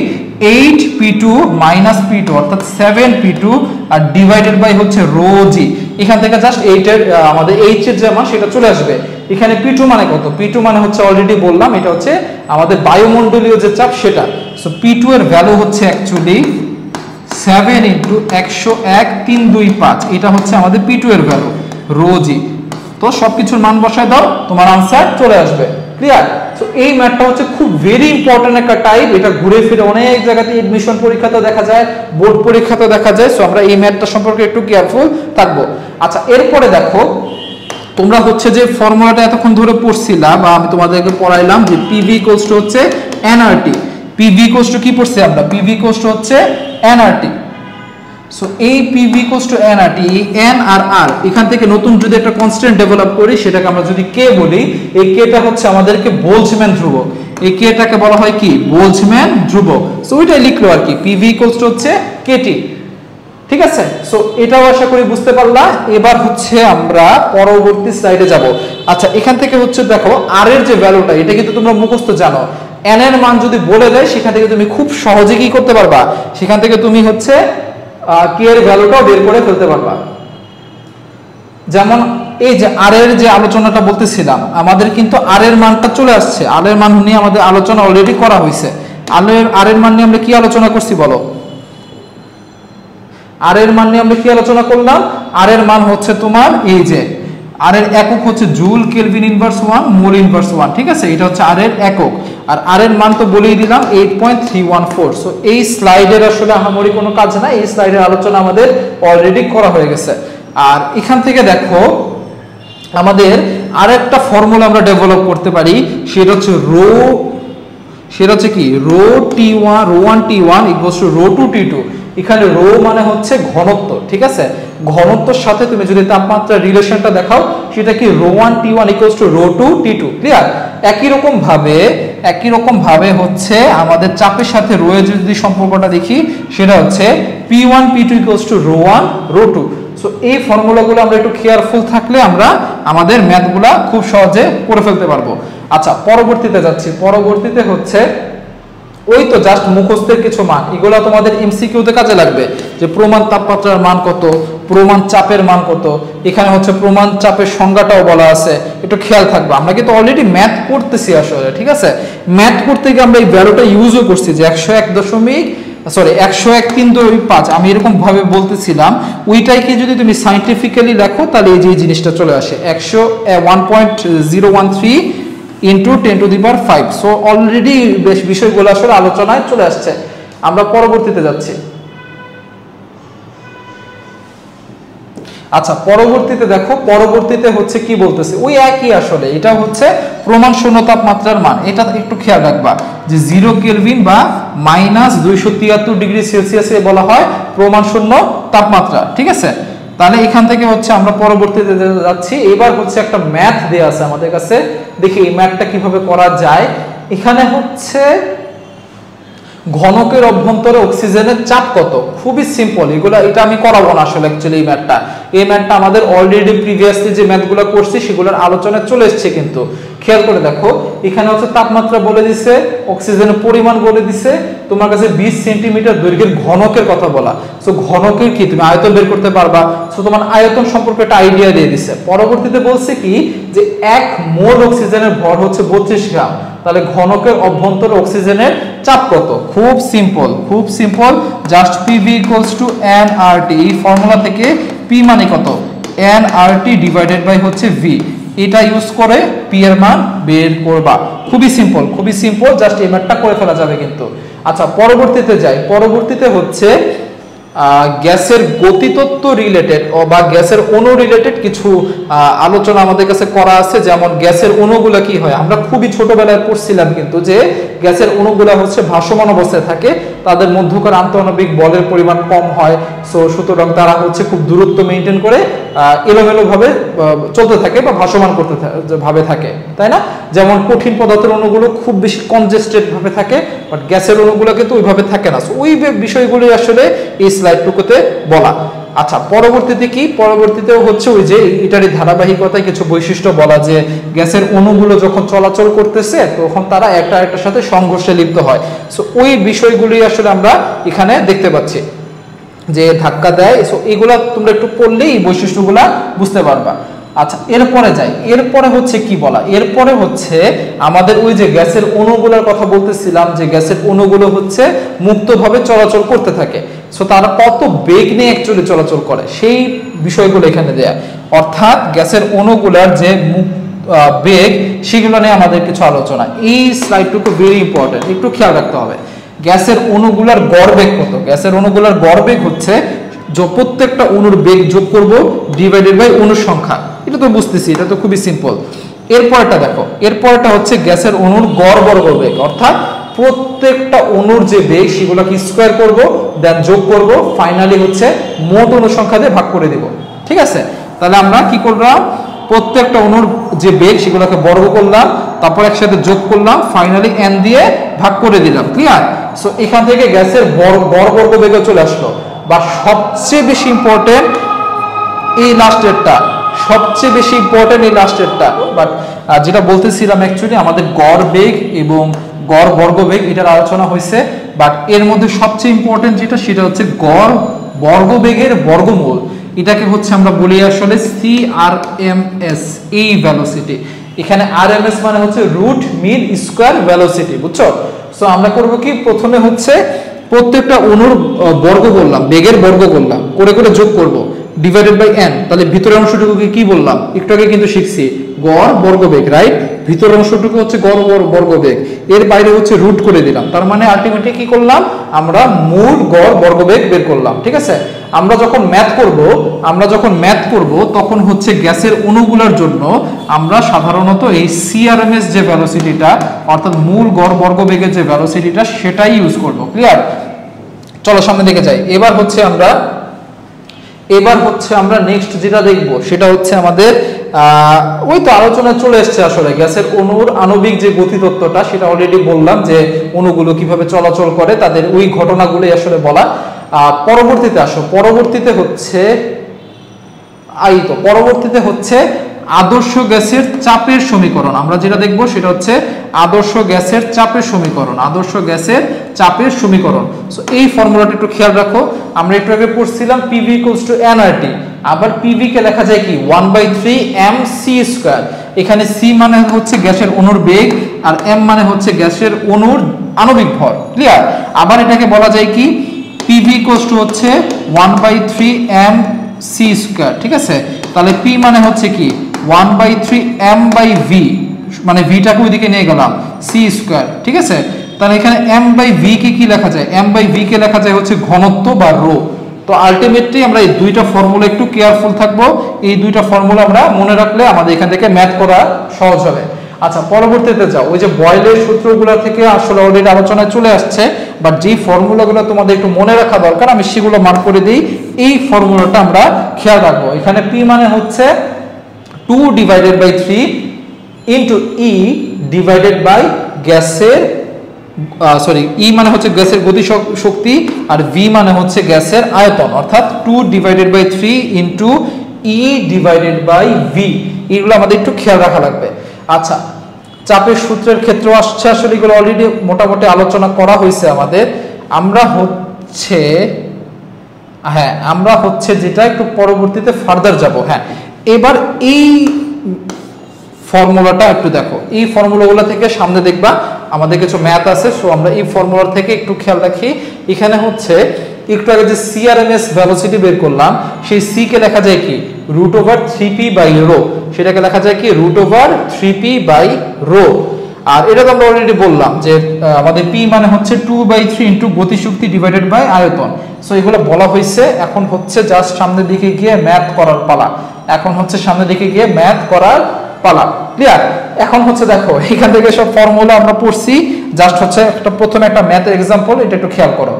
8p2 - p2 অর্থাৎ 7p2 আর ডিভাইডেড বাই হচ্ছে rho g। এখান থেকে জাস্ট 8 এর আমাদের h এর যে মান সেটা চলে আসবে। এখানে P2 মানে কত? P2 মানে হচ্ছে অলরেডি বললাম এটা হচ্ছে আমাদের বায়ুমণ্ডলীয় যে চাপ সেটা। সো P2 এর ভ্যালু হচ্ছে অ্যাকচুয়ালি 7 × 101,325। এটা হচ্ছে আমাদের P2 এর ভ্যালু, rho g। তো সবকিছুর মান বসায় দাও, তোমার आंसर চলে আসবে। ক্লিয়ার? সো এই ম্যাথটা হচ্ছে খুব ভেরি ইম্পর্টেন্ট একটা টাইপ। এটা ঘুরে ফিরে অনেক জায়গাতে এডমিশন পরীক্ষাতেও দেখা যায়, বোর্ড পরীক্ষাতেও দেখা যায়। সো আমরা এই ম্যাথটা সম্পর্কে একটু কেয়ারফুল থাকবো। আচ্ছা, এরপরে দেখো তোমরা হচ্ছে যে ফর্মুলাটা এতক্ষণ ধরে পড়ছিলা বা আমি তোমাদেরকে পড়াইলাম যে PV = হচ্ছে nRT। PV = কি পড়ছি আমরা? PV = হচ্ছে nRT। সো এই PV = nRT, এই n আর r এখান থেকে নতুন যদি একটা কনস্ট্যান্ট ডেভেলপ করি সেটাকে আমরা যদি k বলি, এই k টা হচ্ছে আমাদেরকে বোলজম্যান ধ্রুবক। এই k টাকে বলা হয় কি? বোলজম্যান ধ্রুবক। সো ওইটাই লিখলো আর কি, PV = হচ্ছে kT। ঠিক আছে? সো এটাও আশা করি বুঝতে পারলা। এবার হচ্ছে আমরা পরবর্তী স্লাইডে যাব। আচ্ছা, এখান থেকে হচ্ছে দেখো r এর যে ভ্যালুটা এটা কিন্তু তোমরা মুখস্থ জানো। n এর মান যদি বলে দেয় সেখান থেকে তুমি খুব সহজে কি করতে পারবা? সেখান থেকে তুমি হচ্ছে k এর ভ্যালুটাও বের করে ফেলতে পারবা। যেমন এই যে r এর যে আলোচনাটা বলতেছিলাম, আমাদের কিন্তু r এর মানটা চলে আসছে। r এর মান নিয়ে আমাদের আলোচনা অলরেডি করা হয়েছে। r এর মান নিয়ে আমরা কি আলোচনা করছি বলো? r এর মান নিয়ে আমরা কি আলোচনা করলাম? r এর মান হচ্ছে তোমার এই যে r এর একক হচ্ছে joule, kelvin inverse 1, mole inverse 1। ঠিক আছে? এটা হচ্ছে r এর একক। আর r এর মান তো বলেই দিলাম 8.314। সো এই স্লাইডের আসলে আহামরি কোনো কাজ না, এই স্লাইডের আলোচনা আমাদের অলরেডি করা হয়ে গেছে। আর এখান থেকে দেখো আমাদের আরেকটা ফর্মুলা আমরা ডেভেলপ করতে পারি, সেটা হচ্ছে রো, সেটা হচ্ছে কি? ρ1t1 = ρ2t2। এখানে রো মানে হচ্ছে ঘনত্ব, ঠিক আছে? ঘনত্বর সাথে তুমি যদি তাপমাত্রার রিলেশনটা দেখাও সেটা কি ρ1 T1 = ρ2 T2, ক্লিয়ার? একই রকম ভাবে হচ্ছে আমাদের চাপের সাথে রো এর যদি সম্পর্কটা দেখি সেটা হচ্ছে P1 P2 = ρ1 ρ2। সো এই ফর্মুলাগুলো আমরা একটু কেয়ারফুল থাকলে আমরা আমাদের ম্যাথগুলা খুব সহজে করে ফেলতে পারবো। আচ্ছা, পরবর্তীতে যাচ্ছি। পরবর্তীতে হচ্ছে ওই তো জাস্ট মুখস্থের কিছু মান, এগুলো তোমাদের এমসিকিউতে কাজে লাগবে, যে প্রমাণ তাপমাত্রার মান কত, প্রমাণ চাপের মান কত, এখানে হচ্ছে প্রমাণ চাপের সংজ্ঞাটাও বলা আছে, একটু খেয়াল থাকবে। আমরা কিন্তু অলরেডি ম্যাথ করতেছি আসলে, ঠিক আছে? ম্যাথ করতে গিয়ে আমরা এই ভ্যালুটা ইউজও করছি, যে 101.325, আমি এরকম ভাবে বলতেছিলাম, ওইটাকে যদি তুমি সাইন্টিফিক্যালি লেখো তাহলে এই যে জিনিসটা চলে আসে 101.013 ইন্টু 10⁵। সো অলরেডি বেশ বিষয়গুলো আসলে আলোচনায় চলে আসছে। আমরা পরবর্তীতে যাচ্ছি। আচ্ছা, পরবর্তীতে দেখো, পরবর্তীতে হচ্ছে কি বলতেছে, ওই একই আসলে, এটা হচ্ছে প্রমাণ শূন্য তাপমাত্রার মান। এটা একটু খেয়াল রাখবা যে 0 কেলভিন বা -273°C বলা হয় প্রমাণ শূন্য তাপমাত্রা, ঠিক আছে? তাহলে এখান থেকে হচ্ছে আমরা পরবর্তীতে যাচ্ছি। এবার হচ্ছে একটা ম্যাথ দেয়া আছে আমাদের কাছে, দেখি এই ম্যাথটা কিভাবে করা যায়। এখানে হচ্ছে ঘনকের অভ্যন্তরে অক্সিজেনের চাপ কত, খুবই সিম্পল। এটা আমি করাবো না আসলে অ্যাকচুয়ালি। এই ম্যাথটা আমাদের অলরেডি প্রিভিয়াসলি যে ম্যাথগুলো করছি সেগুলোর আলোচনায় চলে এসেছে, কিন্তু খেয়াল করে দেখো এখানে হচ্ছে তাপমাত্রা বলে দিছে, অক্সিজেনের পরিমাণ বলে দিছে, তোমার কাছে 20 সেন্টিমিটার দৈর্ঘ্যের ঘনকের কথা বলা। সো ঘনকের কি তুমি আয়তন বের করতে পারবা, সো তোমার আয়তন সম্পর্কে একটা আইডিয়া দিয়ে দিছে। পরবর্তীতে বলছে কি যে 1 মোল অক্সিজেনের ভর হচ্ছে 32 গ্রাম, তাহলে ঘনকের অভ্যন্তরে অক্সিজেনের চাপ কত? খুব সিম্পল, জাস্ট PV = nRT। এই ফর্মুলা থেকে P মানে কত, nRT ডিভাইডেড বাই হচ্ছে V, এটা ইউজ করে P এর মান বের করবা। খুবই সিম্পল, জাস্ট এই ম্যাথটা করে ফেলা যাবে কিন্তু। আচ্ছা, পরবর্তীতে যাই। পরবর্তীতে হচ্ছে গ্যাসের গতিতত্ত্ব রিলেটেড বা গ্যাসের অণু রিলেটেড কিছু আলোচনা আমাদের কাছে করা আছে। যেমন গ্যাসের অণুগুলো কি হয়, আমরা খুবই ছোটবেলায় পড়ছিলাম কিন্তু, যে গ্যাসের অণুগুলো হচ্ছে ভাসমান অবস্থায় থাকে, তাদের মধ্যকার আন্তঃআণবিক বলের পরিমাণ কম হয়, সুতরাং তারা হচ্ছে খুব দূরত্ব মেনটেন করে এলোমেলো ভাবে চলতে থাকে বা ভাসমান করতে ভাবে থাকে, তাই না? যেমন কঠিন পদার্থের অণুগুলো খুব বেশি কনজেস্টেড ভাবে থাকে, বাট গ্যাসের অণুগুলো কিন্তু ওইভাবে থাকে না। ওই বিষয়গুলো আসলে এই স্লাইডটুকুতে বলা। আচ্ছা, পরবর্তীতে কি, পরবর্তীতে হচ্ছে ওই যে এটারই ধারাবাহিকতায় কিছু বৈশিষ্ট্য বলা, যে গ্যাসের অণুগুলো যখন চলাচল করতেছে তখন তারা একটা আরেকটার সাথে সংঘর্ষে লিপ্ত হয়। সো ওই বিষয়গুলি আসলে আমরা এখানে দেখতে পাচ্ছি যে ধাক্কা দেয়। সো এগুলা তোমরা একটু পড়লেই এই বৈশিষ্ট্যগুলা বুঝতে পারবা। আচ্ছা, এরপরে যাই। এরপরে হচ্ছে কি বলা, এরপরে হচ্ছে আমাদের ওই যে গ্যাসের অণুগুলোর কথা বলতেছিলাম, যে গ্যাসের অণুগুলো হচ্ছে মুক্তভাবে চলাচল করতে থাকে। সো তারা কত বেগ নিয়ে অ্যাকচুয়ালি চলাচল করে সেই বিষয়গুলো এখানে দেয়া, অর্থাৎ গ্যাসের অণুগুলার যে বেগ সেগুলো নিয়ে আমাদের কিছু আলোচনা। এই স্লাইডটুকু ভেরি ইম্পর্টেন্ট, একটু খেয়াল রাখতে হবে। গ্যাসের অণুগুলার গড় বেগ কত? গ্যাসের অণুগুলার গড় বেগ হচ্ছে প্রত্যেকটা অণুর বেগ যোগ করব ডিভাইডেড বাই অণুর সংখ্যা। এটা তো বুঝতেছি, এটা তো খুবই সিম্পল। এরপরটা দেখো, এরপরটা হচ্ছে গ্যাসের অণুর গড় বর্গ বেগ, অর্থাৎ প্রত্যেকটা অণুর যে বেগ সেগুলোকে স্কয়ার করব, দেন যোগ করব, ফাইনালি হচ্ছে মোট অণু সংখ্যা দিয়ে ভাগ করে দিব, ঠিক আছে? তাহলে আমরা কি করলাম, প্রত্যেকটা অণুর যে বেগ সেগুলোকে বর্গ করলাম, তারপর একসাথে যোগ করলাম, ফাইনালি n দিয়ে ভাগ করে দিলাম, ক্লিয়ার? সো এখান থেকে গ্যাসের গড় বর্গ বেগ চলে আসলো। বা সবচেয়ে বেশি ইম্পর্টেন্ট এই লাস্টেরটা, সবচেয়ে বেশি ইম্পর্টেন্ট এই লাস্টেরটা। বাট যেটা বলতেছিলাম অ্যাকচুয়ালি আমাদের গড় বেগ এবং গড় বর্গ বেগ এটার আলোচনা হয়েছে, বাট এর মধ্যে সবচেয়ে ইম্পর্টেন্ট যেটা সেটা হচ্ছে গড় বর্গ বেগের বর্গমূল। এটাকে হচ্ছে আমরা বলি আসলে CRMS, এই ভেলোসিটি। এখানে RMS মানে হচ্ছে রুট মিন স্কয়ার ভেলোসিটি, বুঝছো? সো আমরা করব কি, প্রথমে হচ্ছে প্রত্যেকটা অণুর বর্গ করলাম, বেগের বর্গ করলাম, করে করে যোগ করব ডিভাইডেড বাই n। তাহলে ভিতরের অংশটুকুকে কি বললাম, একটু আগে কিন্তু শিখছি, গড় বর্গ বেগ, রাইট? ভিতরের অংশটুকু হচ্ছে গড় বর্গ বেগ, এর বাইরে হচ্ছে রুট করে দিলাম, তার মানে আলটিমেটলি কি করলাম, আমরা মূল গড় বর্গ বেগ বের করলাম, ঠিক আছে? আমরা যখন ম্যাথ করব তখন হচ্ছে গ্যাসের অণুগুলোর জন্য আমরা সাধারণত এই CRMS যে ভেলোসিটিটা, অর্থাৎ মূল গড় বর্গ বেগের যে ভেলোসিটিটা, সেটাই ইউজ করব, ক্লিয়ার? চলো সামনে দিকে যাই। এবার হচ্ছে আমরা নেক্সট যেটা দেখব সেটা হচ্ছে আমাদের ওই তো আলোচনায় চলে এসছে আসলে গ্যাসের অণুর আণবিক যে গতিতত্ত্বটা সেটা অলরেডি বললাম, যে অণুগুলো কিভাবে চলাচল করে তাদের ওই ঘটনাগুলোই আসলে বলা। পরবর্তীতে হচ্ছে আদর্শ গ্যাসের চাপের সমীকরণ। আমরা যেটা দেখব সেটা হচ্ছে আদর্শ গ্যাসের চাপের সমীকরণ। সো এই ফর্মুলাটা একটু খেয়াল রাখো। আমরা একটু আগে পড়ছিলাম PV = nRT, আবার PV কে লেখা যায় কি 1/3 mc²। এখানে c মানে হচ্ছে গ্যাসের অণুর বেগ আর m মানে হচ্ছে গ্যাসের অণুর আণবিক ভর। ক্লিয়ার? আবার এটাকে বলা যায় কি PV হচ্ছে 1/3 mc²। ঠিক আছে, তাহলে P মানে হচ্ছে কি 1/3 m/v, মানে v-টাকে ওইদিকে নিয়ে গেলাম c²। ঠিক আছে, তাহলে এখানে m/v কে কি লেখা যায়? m/v কে লেখা যায় হচ্ছে ঘনত্ব বা রো। তো আলটিমেটলি আমরা এই দুইটা ফর্মুলা একটু কেয়ারফুল থাকবো। এই দুইটা ফর্মুলা আমরা মনে রাখলে আমাদের এখান থেকে ম্যাথ করা সহজ হবে। আচ্ছা, পরবর্তীতে যাও। ওই যে বয়েলের সূত্রগুলো থেকে আসলে অলরেডি আলোচনায় চলে আসছে, বাট যেই ফর্মুলাগুলো তোমাদের একটু মনে রাখা দরকার আমি সেগুলো মার্ক করে দিই। এই ফর্মুলাটা আমরা খেয়াল রাখবো। এখানে P মানে হচ্ছে 2/3 ইন্টু E ডিভাইডেড বাই গ্যাসের E মানে হচ্ছে গ্যাসের গতি শক্তি, আর V মানে হচ্ছে গ্যাসের আয়তন, অর্থাৎ 2/3 into E divided by V। এগুলো আমাদের একটু খেয়াল রাখা লাগবে। আচ্ছা, চাপের সূত্রের ক্ষেত্রেও আসছে, আসলে এগুলো অলরেডি মোটামুটি আলোচনা করা হয়েছে আমাদের। আমরা হচ্ছে যেটা একটু পরবর্তীতে ফার্দার যাব। হ্যাঁ, এবার এই ফর্মুলাটা একটু দেখো। এই ফর্মুলাগুলো থেকে সামনে দেখবা আমাদের কিছু ম্যাথ আছে, সো আমরা এই ফর্মুলা থেকে একটু খেয়াল রাখি। এখানে হচ্ছে একটু আগে যে CRMS ভেলোসিটি বের করলাম, সেই C কে লেখা যায় কি √3p/ρ, সেটাকে লেখা যায় কি √3p/ρ। আর এটা তো আমরা অলরেডি বললাম যে আমাদের P মানে হচ্ছে 2/3 ইন্টু গতিশক্তি ডিভাইডেড বাই আয়তন। সো এগুলো বলা হয়েছে। এখন হচ্ছে জাস্ট সামনের দিকে গিয়ে ম্যাথ করার পালা। ক্লিয়ার? এখন হচ্ছে দেখো, এখান থেকে সব ফর্মুলা আমরা পড়ছি, জাস্ট হচ্ছে প্রথমে একটা ম্যাথের এক্সাম্পল, এটা একটু খেয়াল করো।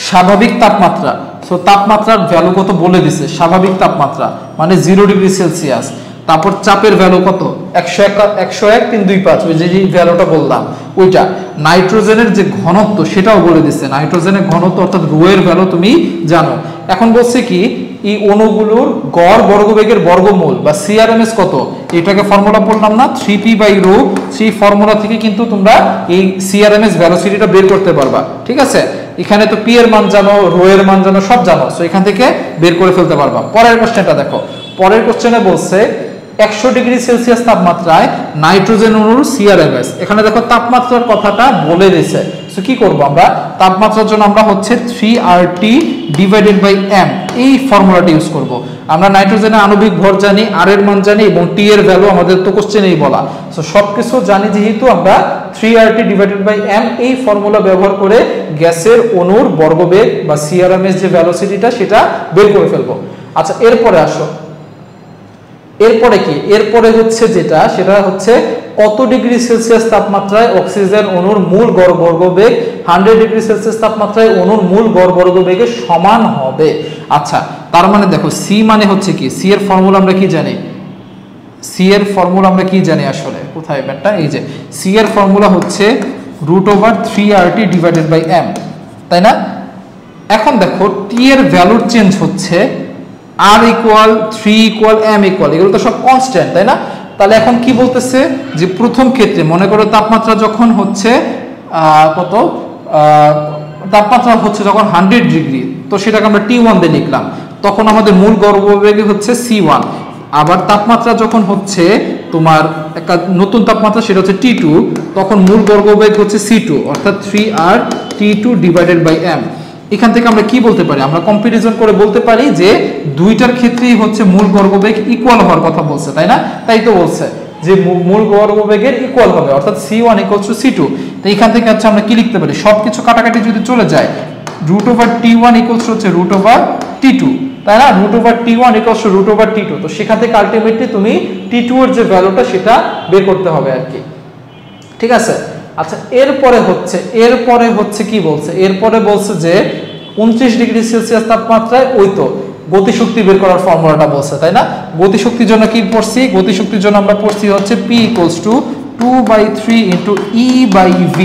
স্বাভাবিক তাপমাত্রা, সো তাপমাত্রার ভ্যালু কত বলে দিছে, স্বাভাবিক তাপমাত্রা মানে 0 ডিগ্রি সেলসিয়াস। তারপর চাপের ভ্যালু কত 101.325, ওই যে ভ্যালুটা বললাম ওইটা। নাইট্রোজেনের যে ঘনত্ব সেটাও বলে দিছে, নাইট্রোজেনের ঘনত্ব অর্থাৎ রো এর ভ্যালু তুমি জানো। এখন বলছে কি এই অণুগুলোর গড় বর্গবেগের বর্গমূল বা CRMS কত, এটাকে ফর্মুলা বললাম না 3p/ρ। সেই ফর্মুলা থেকে কিন্তু তোমরা এই CRMS ভেলোসিটিটা বের করতে পারবা। ঠিক আছে, এখানে তো P এর মান জানো, রো এর মান জানো, সব জানো, সো এখান থেকে বের করে ফেলতে পারবা। পরের কোশ্চেনটা দেখো। পরের কোশ্চেনে বলছে 100 ডিগ্রি সেলসিয়াস তাপমাত্রায় নাইট্রোজেন অণুর CRMS। এখানে দেখো তাপমাত্রার কথাটা বলে দিয়েছে। সো কি করব আমরা? তাপমাত্রার জন্য আমরা হচ্ছে 3RT ডিভাইডেড বাই m, এই ফর্মুলাটা ইউজ করব। আমরা নাইট্রোজেনের আণবিক ভর জানি, R এর মান জানি, এবং T এর ভ্যালু আমাদের তো কোশ্চেনেই বলা। সো সবকিছু জানি যেহেতু, আমরা 3RT ডিভাইডেড বাই m এই ফর্মুলা ব্যবহার করে গ্যাসের অণুর বর্গবেগ বা CRMS যে ভেলোসিটিটা সেটা বের করে ফেলবো। আচ্ছা, এরপরে আসো। এরপরে কি? এরপরে হচ্ছে যেটা, সেটা হচ্ছে কত ডিগ্রি সেলসিয়াস তাপমাত্রায় অক্সিজেন অণুর মূল গড় বর্গবেগ 100 ডিগ্রি সেলসিয়াস তাপমাত্রায় অণুর মূল গড় বর্গবেগের সমান হবে। আচ্ছা, তার মানে দেখো C মানে হচ্ছে কি, C এর ফর্মুলা আমরা কি জানি, আসলে কোথায় ব্যাটটা, এই যে C এর ফর্মুলা হচ্ছে √3RT ডিভাইডেড বাই m, তাই না? এখন দেখো T এর ভ্যালুর চেঞ্জ হচ্ছে, R = 3 = m = এগুলো তো সব কনস্ট্যান্ট, তাই না? তাহলে এখন কি বলতেছে যে প্রথম ক্ষেত্রে মনে করো তাপমাত্রা যখন হচ্ছে তাপমাত্রা হচ্ছে যখন 100 ডিগ্রি, তো সেটাকে আমরা T1 দিয়ে লিখলাম, তখন আমাদের মূল গড়বেগ হচ্ছে C1। আবার তাপমাত্রা যখন হচ্ছে তোমার একটা নতুন তাপমাত্রা, সেটা হচ্ছে T2, তখন মূল গড়বেগ হচ্ছে C2, অর্থাৎ 3RT2 ডিভাইডেড বাই m। এখান থেকে আমরা কি বলতে পারি? আমরা কম্পারিজন করে বলতে পারি যে দুইটার ক্ষেত্রেই হচ্ছে মূল গড়বেগ ইকুয়াল হওয়ার কথা বলছে, তাই না? তাই তো বলছে যে মূল গড়বেগের ইকুয়াল হবে, অর্থাৎ C1 = C2। তো এখান থেকে হচ্ছে আমরা কি লিখতে পারি? সবকিছু কাটাকাটি যদি চলে যায়, √T1 হচ্ছে √T2, তাই না? √T1 √T2। তো সেখান থেকে আলটিমেটলি তুমি T2 এর যে ভ্যালুটা সেটা বের করতে হবে আর কি। ঠিক আছে? আচ্ছা, এরপরে হচ্ছে কি বলছে, এরপরে বলছে যে 29 ডিগ্রি সেলসিয়াস তাপমাত্রায় ওই তো গতিশক্তি বের করার ফর্মুলাটা বলছে, তাই না? গতিশক্তির জন্য কি পড়ছি? গতিশক্তির জন্য আমরা পড়ছি হচ্ছে P = 2/3 × E/v,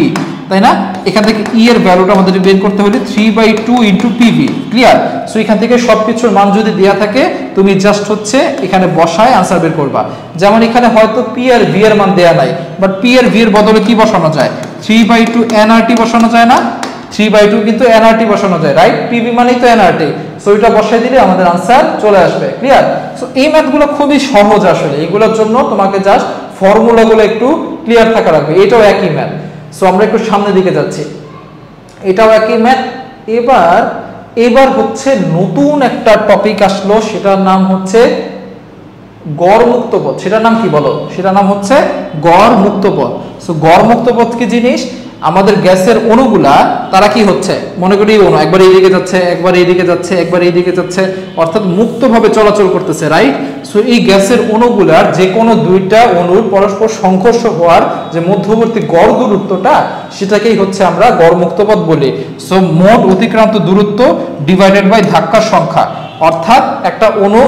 তাই না? এখান থেকে E এর ভ্যালুটা আমাদের বের করতে হলে 3/2 × PV। ক্লিয়ার? সো এখান থেকে সবকিছুর মান যদি দেয়া থাকে তুমি জাস্ট হচ্ছে এখানে বসায় आंसर বের করবা। যেমন এখানে হয়তো P আর V এর মান দেয়া নাই, বাট P আর V এর বদলে কি বসানো যায়? 3/2 nRT বসানো যায় না? 3/2 কিন্তু nRT বসানো যায়, রাইট? PV মানেই তো nRT। সো এটা বসাই দিলে আমাদের आंसर চলে আসবে। ক্লিয়ার? সো এই ম্যাথগুলো খুবই সহজ আসলে, এগুলোর জন্য তোমাকে জাস্ট ফর্মুলাগুলো একটু ক্লিয়ার থাকা লাগবে। এটাও একই ম্যাথ। সো আমরা একটু সামনের দিকে যাচ্ছি, এটাও একই ম্যাথ। এবার হচ্ছে নতুন একটা টপিক আসলো, সেটার নাম হচ্ছে গড় মুক্ত পথ। সেটার নাম কি বলো? সেটার নাম হচ্ছে গড় মুক্ত পথ। সো গড় মুক্ত পথ কি জিনিস? আমাদের গ্যাসের অণুগুলা তারা কি হচ্ছে, মনে করি অণু একবার এইদিকে যাচ্ছে, একবার এইদিকে যাচ্ছে, একবার এইদিকে যাচ্ছে, অর্থাৎ মুক্তভাবে চলাচল করতেছে, রাইট? সো এই গ্যাসের অণুগুলার যে কোনো দুইটা অণুর পরস্পর সংঘর্ষ হওয়ার যে মধ্যবর্তী গড় দূরত্বটা, সেটাকেই হচ্ছে আমরা গড় মুক্ত পথ বলি। সো মোট অতিক্রান্ত দূরত্ব ডিভাইডেড বাই ধাক্কার সংখ্যা, অর্থাৎ একটা অণু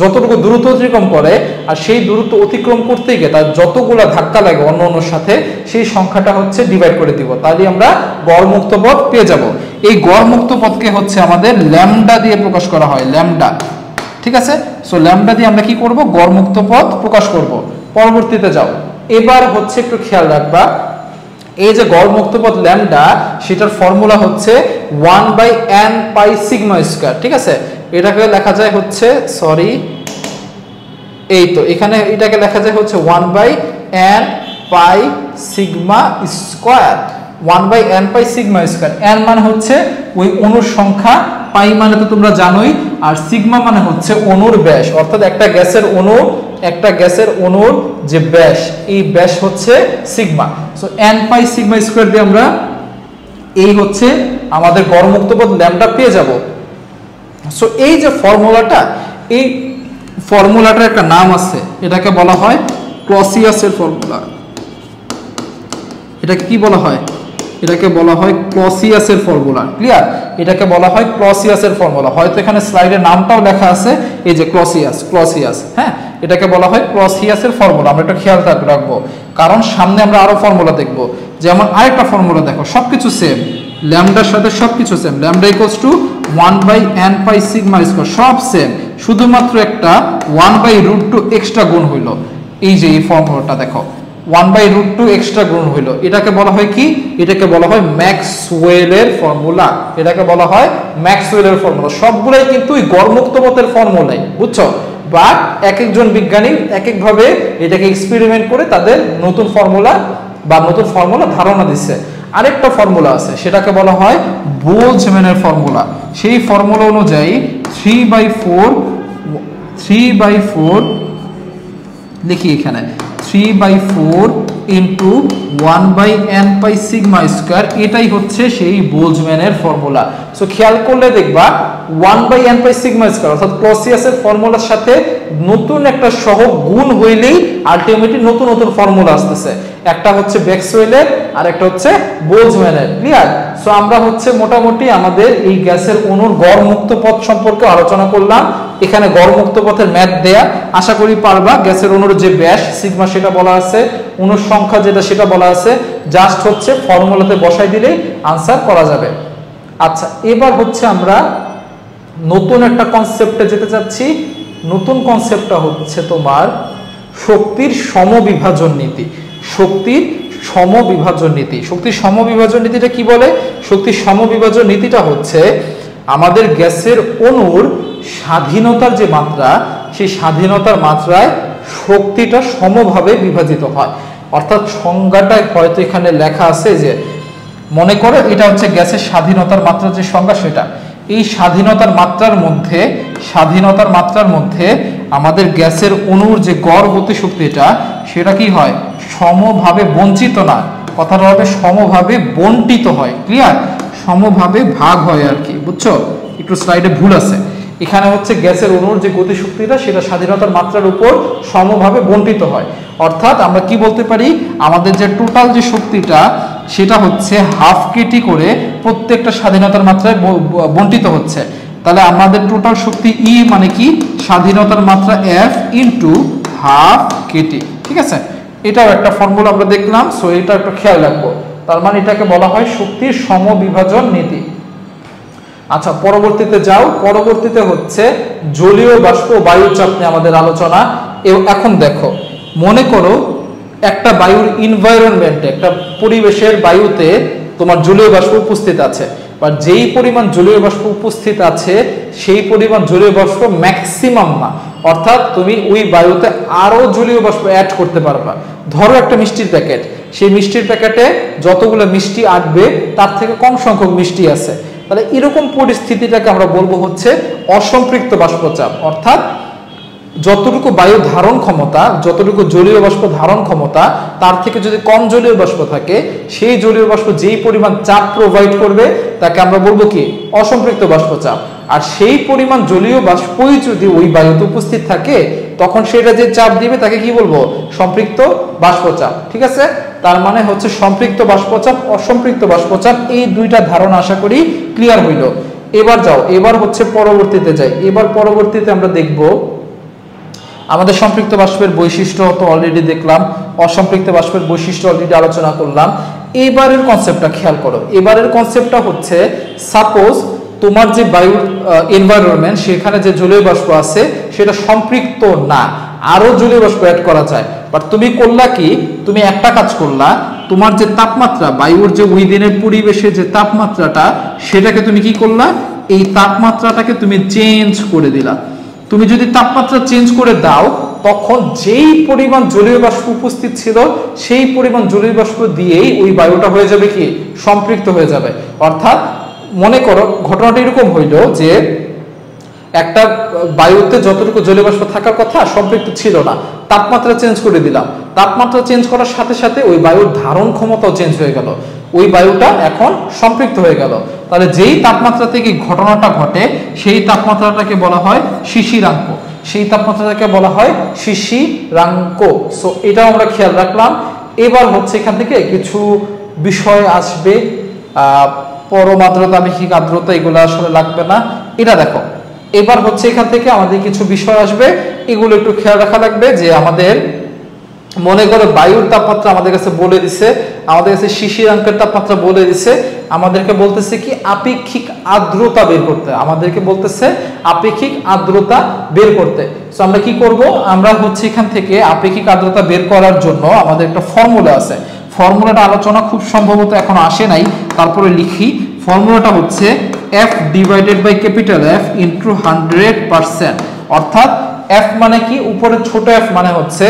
যতটুকু দূরত্ব অতিক্রম করে আর সেই দূরত্ব অতিক্রম করতে গিয়ে তার যতগুলা ধাক্কা লাগে অন্য অন্যর সাথে, সেই সংখ্যাটা হচ্ছে ডিভাইড করে দিব, তাহলে আমরা গড় মুক্ত পথ পেয়ে যাব। এই গড় মুক্ত পথকে হচ্ছে আমাদের ল্যামডা দিয়ে প্রকাশ করা হয়, ল্যামডা। ঠিক আছে? সো ল্যামডা দিয়ে আমরা কি করব? গড় মুক্ত পথ প্রকাশ করব। পরবর্তীতে যাও, এবার হচ্ছে একটু খেয়াল রাখবা, এই যে গড় মুক্ত পথ ল্যামডা, সেটার ফর্মুলা হচ্ছে 1/n π∑²। ঠিক আছে? এটাকে লেখা যায় হচ্ছে, সরি এই তো এখানে এটাকে লেখা যায় হচ্ছে 1/n π∑²। 1/n π∑²। n মানে হচ্ছে ওই অণুর সংখ্যা, পাই মানে তো তোমরা জানোই, আর সিগমা মানে হচ্ছে অণুর ব্যাস, অর্থাৎ একটা গ্যাসের অণুর যে ব্যাস, এই ব্যাস হচ্ছে সিগমা। সো n π∑² দিয়ে আমরা এই হচ্ছে আমাদের গড় মুক্ত পথ ল্যামডা পেয়ে যাব। সো এই যে ফর্মুলাটা, এই ফর্মুলাটার একটা নাম আছে, এটাকে বলা হয় ক্লসিয়াসের ফর্মুলা। এটাকে কি বলা হয়? এটাকে বলা হয় ক্লসিয়াসের ফর্মুলা। ক্লিয়ার? এটাকে বলা হয় ক্লসিয়াসের ফর্মুলা। হয়তো এখানে স্লাইডে নামটাও লেখা আছে, এই যে ক্লসিয়াস। হ্যাঁ, এটাকে বলা হয় ক্লসিয়াসের ফর্মুলা। আমরা একটু খেয়াল রাখবো, কারণ সামনে আমরা আরো ফর্মুলা দেখব। যেমন আরেকটা ফর্মুলা দেখো, সবকিছু সেম, ল্যামডার সাথে সবকিছু সেম, ল্যামডা = 1/n π∑², সব সেম, শুধুমাত্র একটা 1/√2 এক্সট্রা গুণ হইলো। এই যে এই ফর্মুলাটা দেখো, 1/√2 এক্সট্রা গুণ হইলো। এটাকে বলা হয় কি? এটাকে বলা হয় ম্যাক্সওয়েলের ফর্মুলা। এটাকে বলা হয় ম্যাক্সওয়েলের ফর্মুলা। সবগুলাই কিন্তু এই গড় মুক্ত পথের ফর্মুলাই, বুঝছো? বাট এক একজন বিজ্ঞানী এক একভাবে এটাকে এক্সপেরিমেন্ট করে তাদের নতুন ফর্মুলা ধারণা দিচ্ছে। আরেকটা ফর্মুলা আছে, সেটাকে বলা হয় বোলজম্যানের ফর্মুলা। সেই ফর্মুলা অনুযায়ী 3/4 লিখি এখানে, 3/4 × 1/n π∑², এটাই হচ্ছে সেই বোলজম্যানের ফর্মুলা। সো খেয়াল করলে দেখবা 1/n π∑² অর্থাৎ ক্লসিয়াসের ফর্মুলার সাথে নতুন একটা সহগ গুণ হইলেই আলটিমেটলি নতুন নতুন ফর্মুলা আসতেছে। একটা হচ্ছে ম্যাক্সওয়েলের আর একটা হচ্ছে বোলজম্যানের। ক্লিয়ার? সো আমরা হচ্ছে মোটামুটি আমাদের এই গ্যাসের অণুর গড় মুক্ত পথ সম্পর্কে আলোচনা করলাম। এখানে গড় মুক্ত পথের ম্যাথ দেয়া, আশা করি পারবা। গ্যাসের অণুর যে ব্যাস সিগমা সেটা বলা আছে, অণুর সংখ্যা যেটা সেটা বলা আছে, জাস্ট হচ্ছে ফর্মুলাতে বসাই দিলেই আনসার করা যাবে। আচ্ছা, এবার হচ্ছে আমরা নতুন একটা কনসেপ্টে যেতে যাচ্ছি। নতুন কনসেপ্টটা হচ্ছে তোমার শক্তির সমবিভাজন নীতি। শক্তির সমবিভাজন নীতিটা কি বলে? শক্তির সমবিভাজন নীতিটা হচ্ছে আমাদের গ্যাসের অণুর স্বাধীনতার যে মাত্রা, সেই স্বাধীনতার মাত্রায় শক্তিটা সমভাবে বিভাজিত হয়। অর্থাৎ সংজ্ঞাটা হয়তো এখানে লেখা আছে, যে মনে করো এটা হচ্ছে গ্যাসের স্বাধীনতার মাত্রার যে সংজ্ঞা, সেটা এই স্বাধীনতার মাত্রার মধ্যে আমাদের গ্যাসের অণুর যে গড় গতিশক্তিটা, সেটা কি হয়? সমভাবে বঞ্চিত না, কথাটা হবে সমভাবে বন্টিত হয়। ক্লিয়ার? সমভাবে ভাগ হয় আর কি, বুঝছো? একটু স্লাইডে ভুল আছে। এখানে হচ্ছে গ্যাসের অণুর যে গতিশক্তিটা সেটা স্বাধীনতার মাত্রার উপর সমভাবে বণ্টিত হয়। অর্থাৎ আমরা কি বলতে পারি, আমাদের যে টোটাল যে শক্তিটা সেটা হচ্ছে হাফ কেটি করে প্রত্যেকটা স্বাধীনতার মাত্রায় বণ্টিত হচ্ছে। তাহলে আমাদের টোটাল শক্তি ই মানে কি, স্বাধীনতার মাত্রা এফ ইন্টু হাফ কেটি। ঠিক আছে, এটাও একটা ফর্মুলা আমরা দেখলাম। সো এটা একটু খেয়াল রাখবো। তার মানে এটাকে বলা হয় শক্তির সমবিভাজন নীতি। আচ্ছা, পরবর্তীতে যাও। পরবর্তীতে হচ্ছে জলীয় বাষ্প বায়ুর চাপ নিয়ে আমাদের আলোচনা। এখন দেখো, মনে করো একটা বায়ুর এনভায়রনমেন্টে, একটা পরিবেশের বায়ুতে তোমার জলীয় বাষ্প উপস্থিত আছে, বা যেই পরিমাণ জলীয় বাষ্প উপস্থিত আছে সেই পরিমাণ জলীয় বাষ্প ম্যাক্সিমাম না, অর্থাৎ তুমি ওই বায়ুতে আরো জলীয় বাষ্প অ্যাড করতে পারবা। ধরো একটা মিষ্টির প্যাকেট, সেই মিষ্টির প্যাকেটে যতগুলো মিষ্টি আটবে তার থেকে কম সংখ্যক মিষ্টি আছে, তাহলে এরকম পরিস্থিতিটাকে আমরা বলবো হচ্ছে অসম্পৃক্ত বাষ্পচাপ। অর্থাৎ যতটুকু বায়ু ধারণ ক্ষমতা, যতটুকু জলীয় বাষ্প ধারণ ক্ষমতা, তার থেকে যদি কম জলীয় বাষ্প থাকে, সেই জলীয় বাষ্প যেই পরিমাণ চাপ প্রোভাইড করবে তাকে আমরা বলবো কি, অসম্পৃক্ত বাষ্পচাপ। আর সেই পরিমাণ জলীয় বাষ্পই যদি ওই বায়ুতে উপস্থিত থাকে, তখন সেটা যে চাপ দিবে তাকে কি বলবো, সম্পৃক্ত বাষ্পচাপ। ঠিক আছে, তার মানে হচ্ছে সম্পৃক্ত বাষ্পচাপ, অসম্পৃক্ত বাষ্পচাপ, এই দুইটা ধারণা আশা করি ক্লিয়ার হইল। এবার যাও, এবার হচ্ছে পরবর্তীতে যাই। এবার পরবর্তীতে আমরা দেখব আমাদের সম্পৃক্ত বাষ্পের বৈশিষ্ট্য তো অলরেডি দেখলাম, অসম্পৃক্ত বাষ্পের বৈশিষ্ট্য অলরেডি আলোচনা করলাম। এবারের কনসেপ্টটা খেয়াল করো। এবারের কনসেপ্টটা হচ্ছে, সাপোজ তোমার যে বায়ুর এনভায়রনমেন্ট, সেখানে যে জলীয় বাষ্প আছে সেটা সম্পৃক্ত না, আরো জলীয় বাষ্প অ্যাড করা যায়। বাট তুমি করলা কি, তুমি একটা কাজ করলা, তোমার যে তাপমাত্রা, বায়ুর যে ওই দিনের পরিবেশে যে তাপমাত্রাটা, সেটাকে তুমি কি করলা, এই তাপমাত্রাটাকে তুমি চেঞ্জ করে দিলা। তুমি যদি তাপমাত্রা চেঞ্জ করে দাও, তখন যেই পরিমাণ জলীয় বাষ্প উপস্থিত ছিল সেই পরিমাণ জলীয় বাষ্প দিয়েই ওই বায়ুটা হয়ে যাবে কি, সম্পৃক্ত হয়ে যাবে। অর্থাৎ মনে করো ঘটনাটা এরকম হইল যে একটা বায়ুতে যতটুকু জলীয় বাষ্প থাকার কথা সম্পৃক্ত ছিল না, তাপমাত্রা চেঞ্জ করে দিলাম। তাপমাত্রা চেঞ্জ করার সাথে সাথে ওই বায়ুর ধারণ ক্ষমতাও চেঞ্জ হয়ে গেল, ওই বায়ুটা এখন সম্পৃক্ত হয়ে গেল। তাহলে যেই তাপমাত্রা থেকে ঘটনাটা ঘটে সেই তাপমাত্রাটাকে বলা হয় শিশিরাঙ্ক, সেই তাপমাত্রাটাকে বলা হয় শিশিরাঙ্ক। সো এটাও আমরা খেয়াল রাখলাম। এবার হচ্ছে এখান থেকে কিছু বিষয় আসবে, পরম আর্দ্রতা, আপেক্ষিক আর্দ্রতা, এগুলো আসলে লাগবে না। এটা দেখো, এবার হচ্ছে এখান থেকে আমাদের কিছু বিষয় আসবে, এগুলো একটু খেয়াল রাখা লাগবে। যে আমাদের মনে করো বায়ুর তাপমাত্রা আমাদের কাছে বলে দিছে, আমাদের কাছে শিশিরাঙ্কের তাপমাত্রা বলে দিছে, আমাদেরকে বলতেছে কি আপেক্ষিক আর্দ্রতা বের করতে, আমাদেরকে বলতেছে আপেক্ষিক আর্দ্রতা বের করতে। সো আমরা কি করব, আমরা হচ্ছে এখান থেকে আপেক্ষিক আর্দ্রতা বের করার জন্য আমাদের একটা ফর্মুলা আছে। ফর্মুলাটা আলোচনা খুব সম্ভবত এখন আসে নাই, তারপরে লিখি। ফর্মুলাটা হচ্ছে F divided by capital F into 100%। অর্থাৎ F মানে কি, উপরে ছোট f মানে হচ্ছে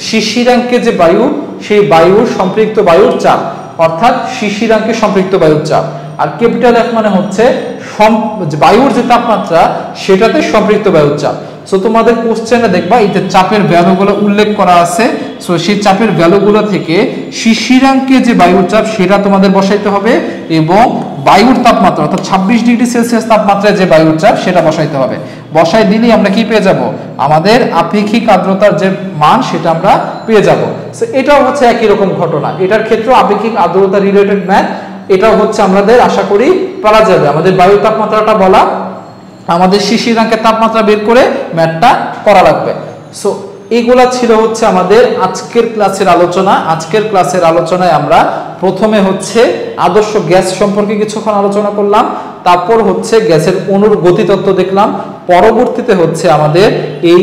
শিশিরাঙ্কে যে বায়ু, সেই বায়ুর সম্পৃক্ত বায়ুর চাপ, অর্থাৎ শিশিরাঙ্কে সম্পৃক্ত বায়ুর চাপ। আর ক্যাপিটাল F মানে হচ্ছে বায়ুর যে তাপমাত্রা সেটাতে সম্পৃক্ত বায়ুর চাপ। সো তোমাদের কোশ্চেনে দেখবা এই যে চাপের ভ্যালুগুলো উল্লেখ করা আছে। সো সেই চাপের ভ্যালুগুলো থেকে শিশিরাঙ্কে যে বায়ুর চাপ সেটা তোমাদের বসাইতে হবে, এবং বায়ুর তাপমাত্রা অর্থাৎ 26 ডিগ্রি সেলসিয়াস তাপমাত্রায় যে বায়ুর চাপ সেটা বসাইতে হবে। বসাই দিলেই আমরা কি পেয়ে যাব, আমাদের আপেক্ষিক আর্দ্রতার যে মান সেটা আমরা পেয়ে যাব। সো এটাও হচ্ছে একই রকম ঘটনা, এটার ক্ষেত্রে আপেক্ষিক আর্দ্রতা রিলেটেড ম্যাথ, এটাও হচ্ছে আমাদের আশা করি পারা যাবে। আমাদের বায়ুর তাপমাত্রাটা বলা, আমাদের শিশিরাঙ্কের তাপমাত্রা বের করে ম্যাথটা করা লাগবে। সো এইগুলা ছিল হচ্ছে আমাদের আজকের ক্লাসের আলোচনা। আজকের ক্লাসের আলোচনায় আমরা প্রথমে হচ্ছে আদর্শ গ্যাস সম্পর্কে কিছুক্ষণ আলোচনা করলাম, তারপর হচ্ছে গ্যাসের অণুর গতিতত্ত্ব দেখলাম, পরবর্তীতে হচ্ছে আমাদের এই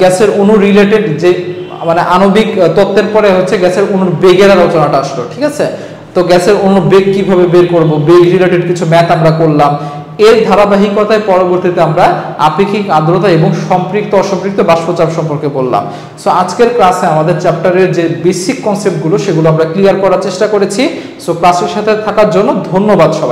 গ্যাসের অণু রিলেটেড যে মানে আণবিক তত্ত্বের পরে হচ্ছে গ্যাসের অণুর বেগের আলোচনাটা আসলো। ঠিক আছে, তো গ্যাসের অণুর বেগ কিভাবে বের করব, বেগ রিলেটেড কিছু ম্যাথ আমরা করলাম। এর ধারাবাহিকতায় পরবর্তীতে আমরা আপেক্ষিক আর্দ্রতা এবং সম্পৃক্ত অসম্পৃক্ত বাষ্পচাপ সম্পর্কে বললাম। সো আজকের ক্লাসে আমাদের চ্যাপ্টারের যে বেসিক কনসেপ্টগুলো সেগুলো আমরা ক্লিয়ার করার চেষ্টা করেছি। সো ক্লাসের সাথে থাকার জন্য ধন্যবাদ সবাই।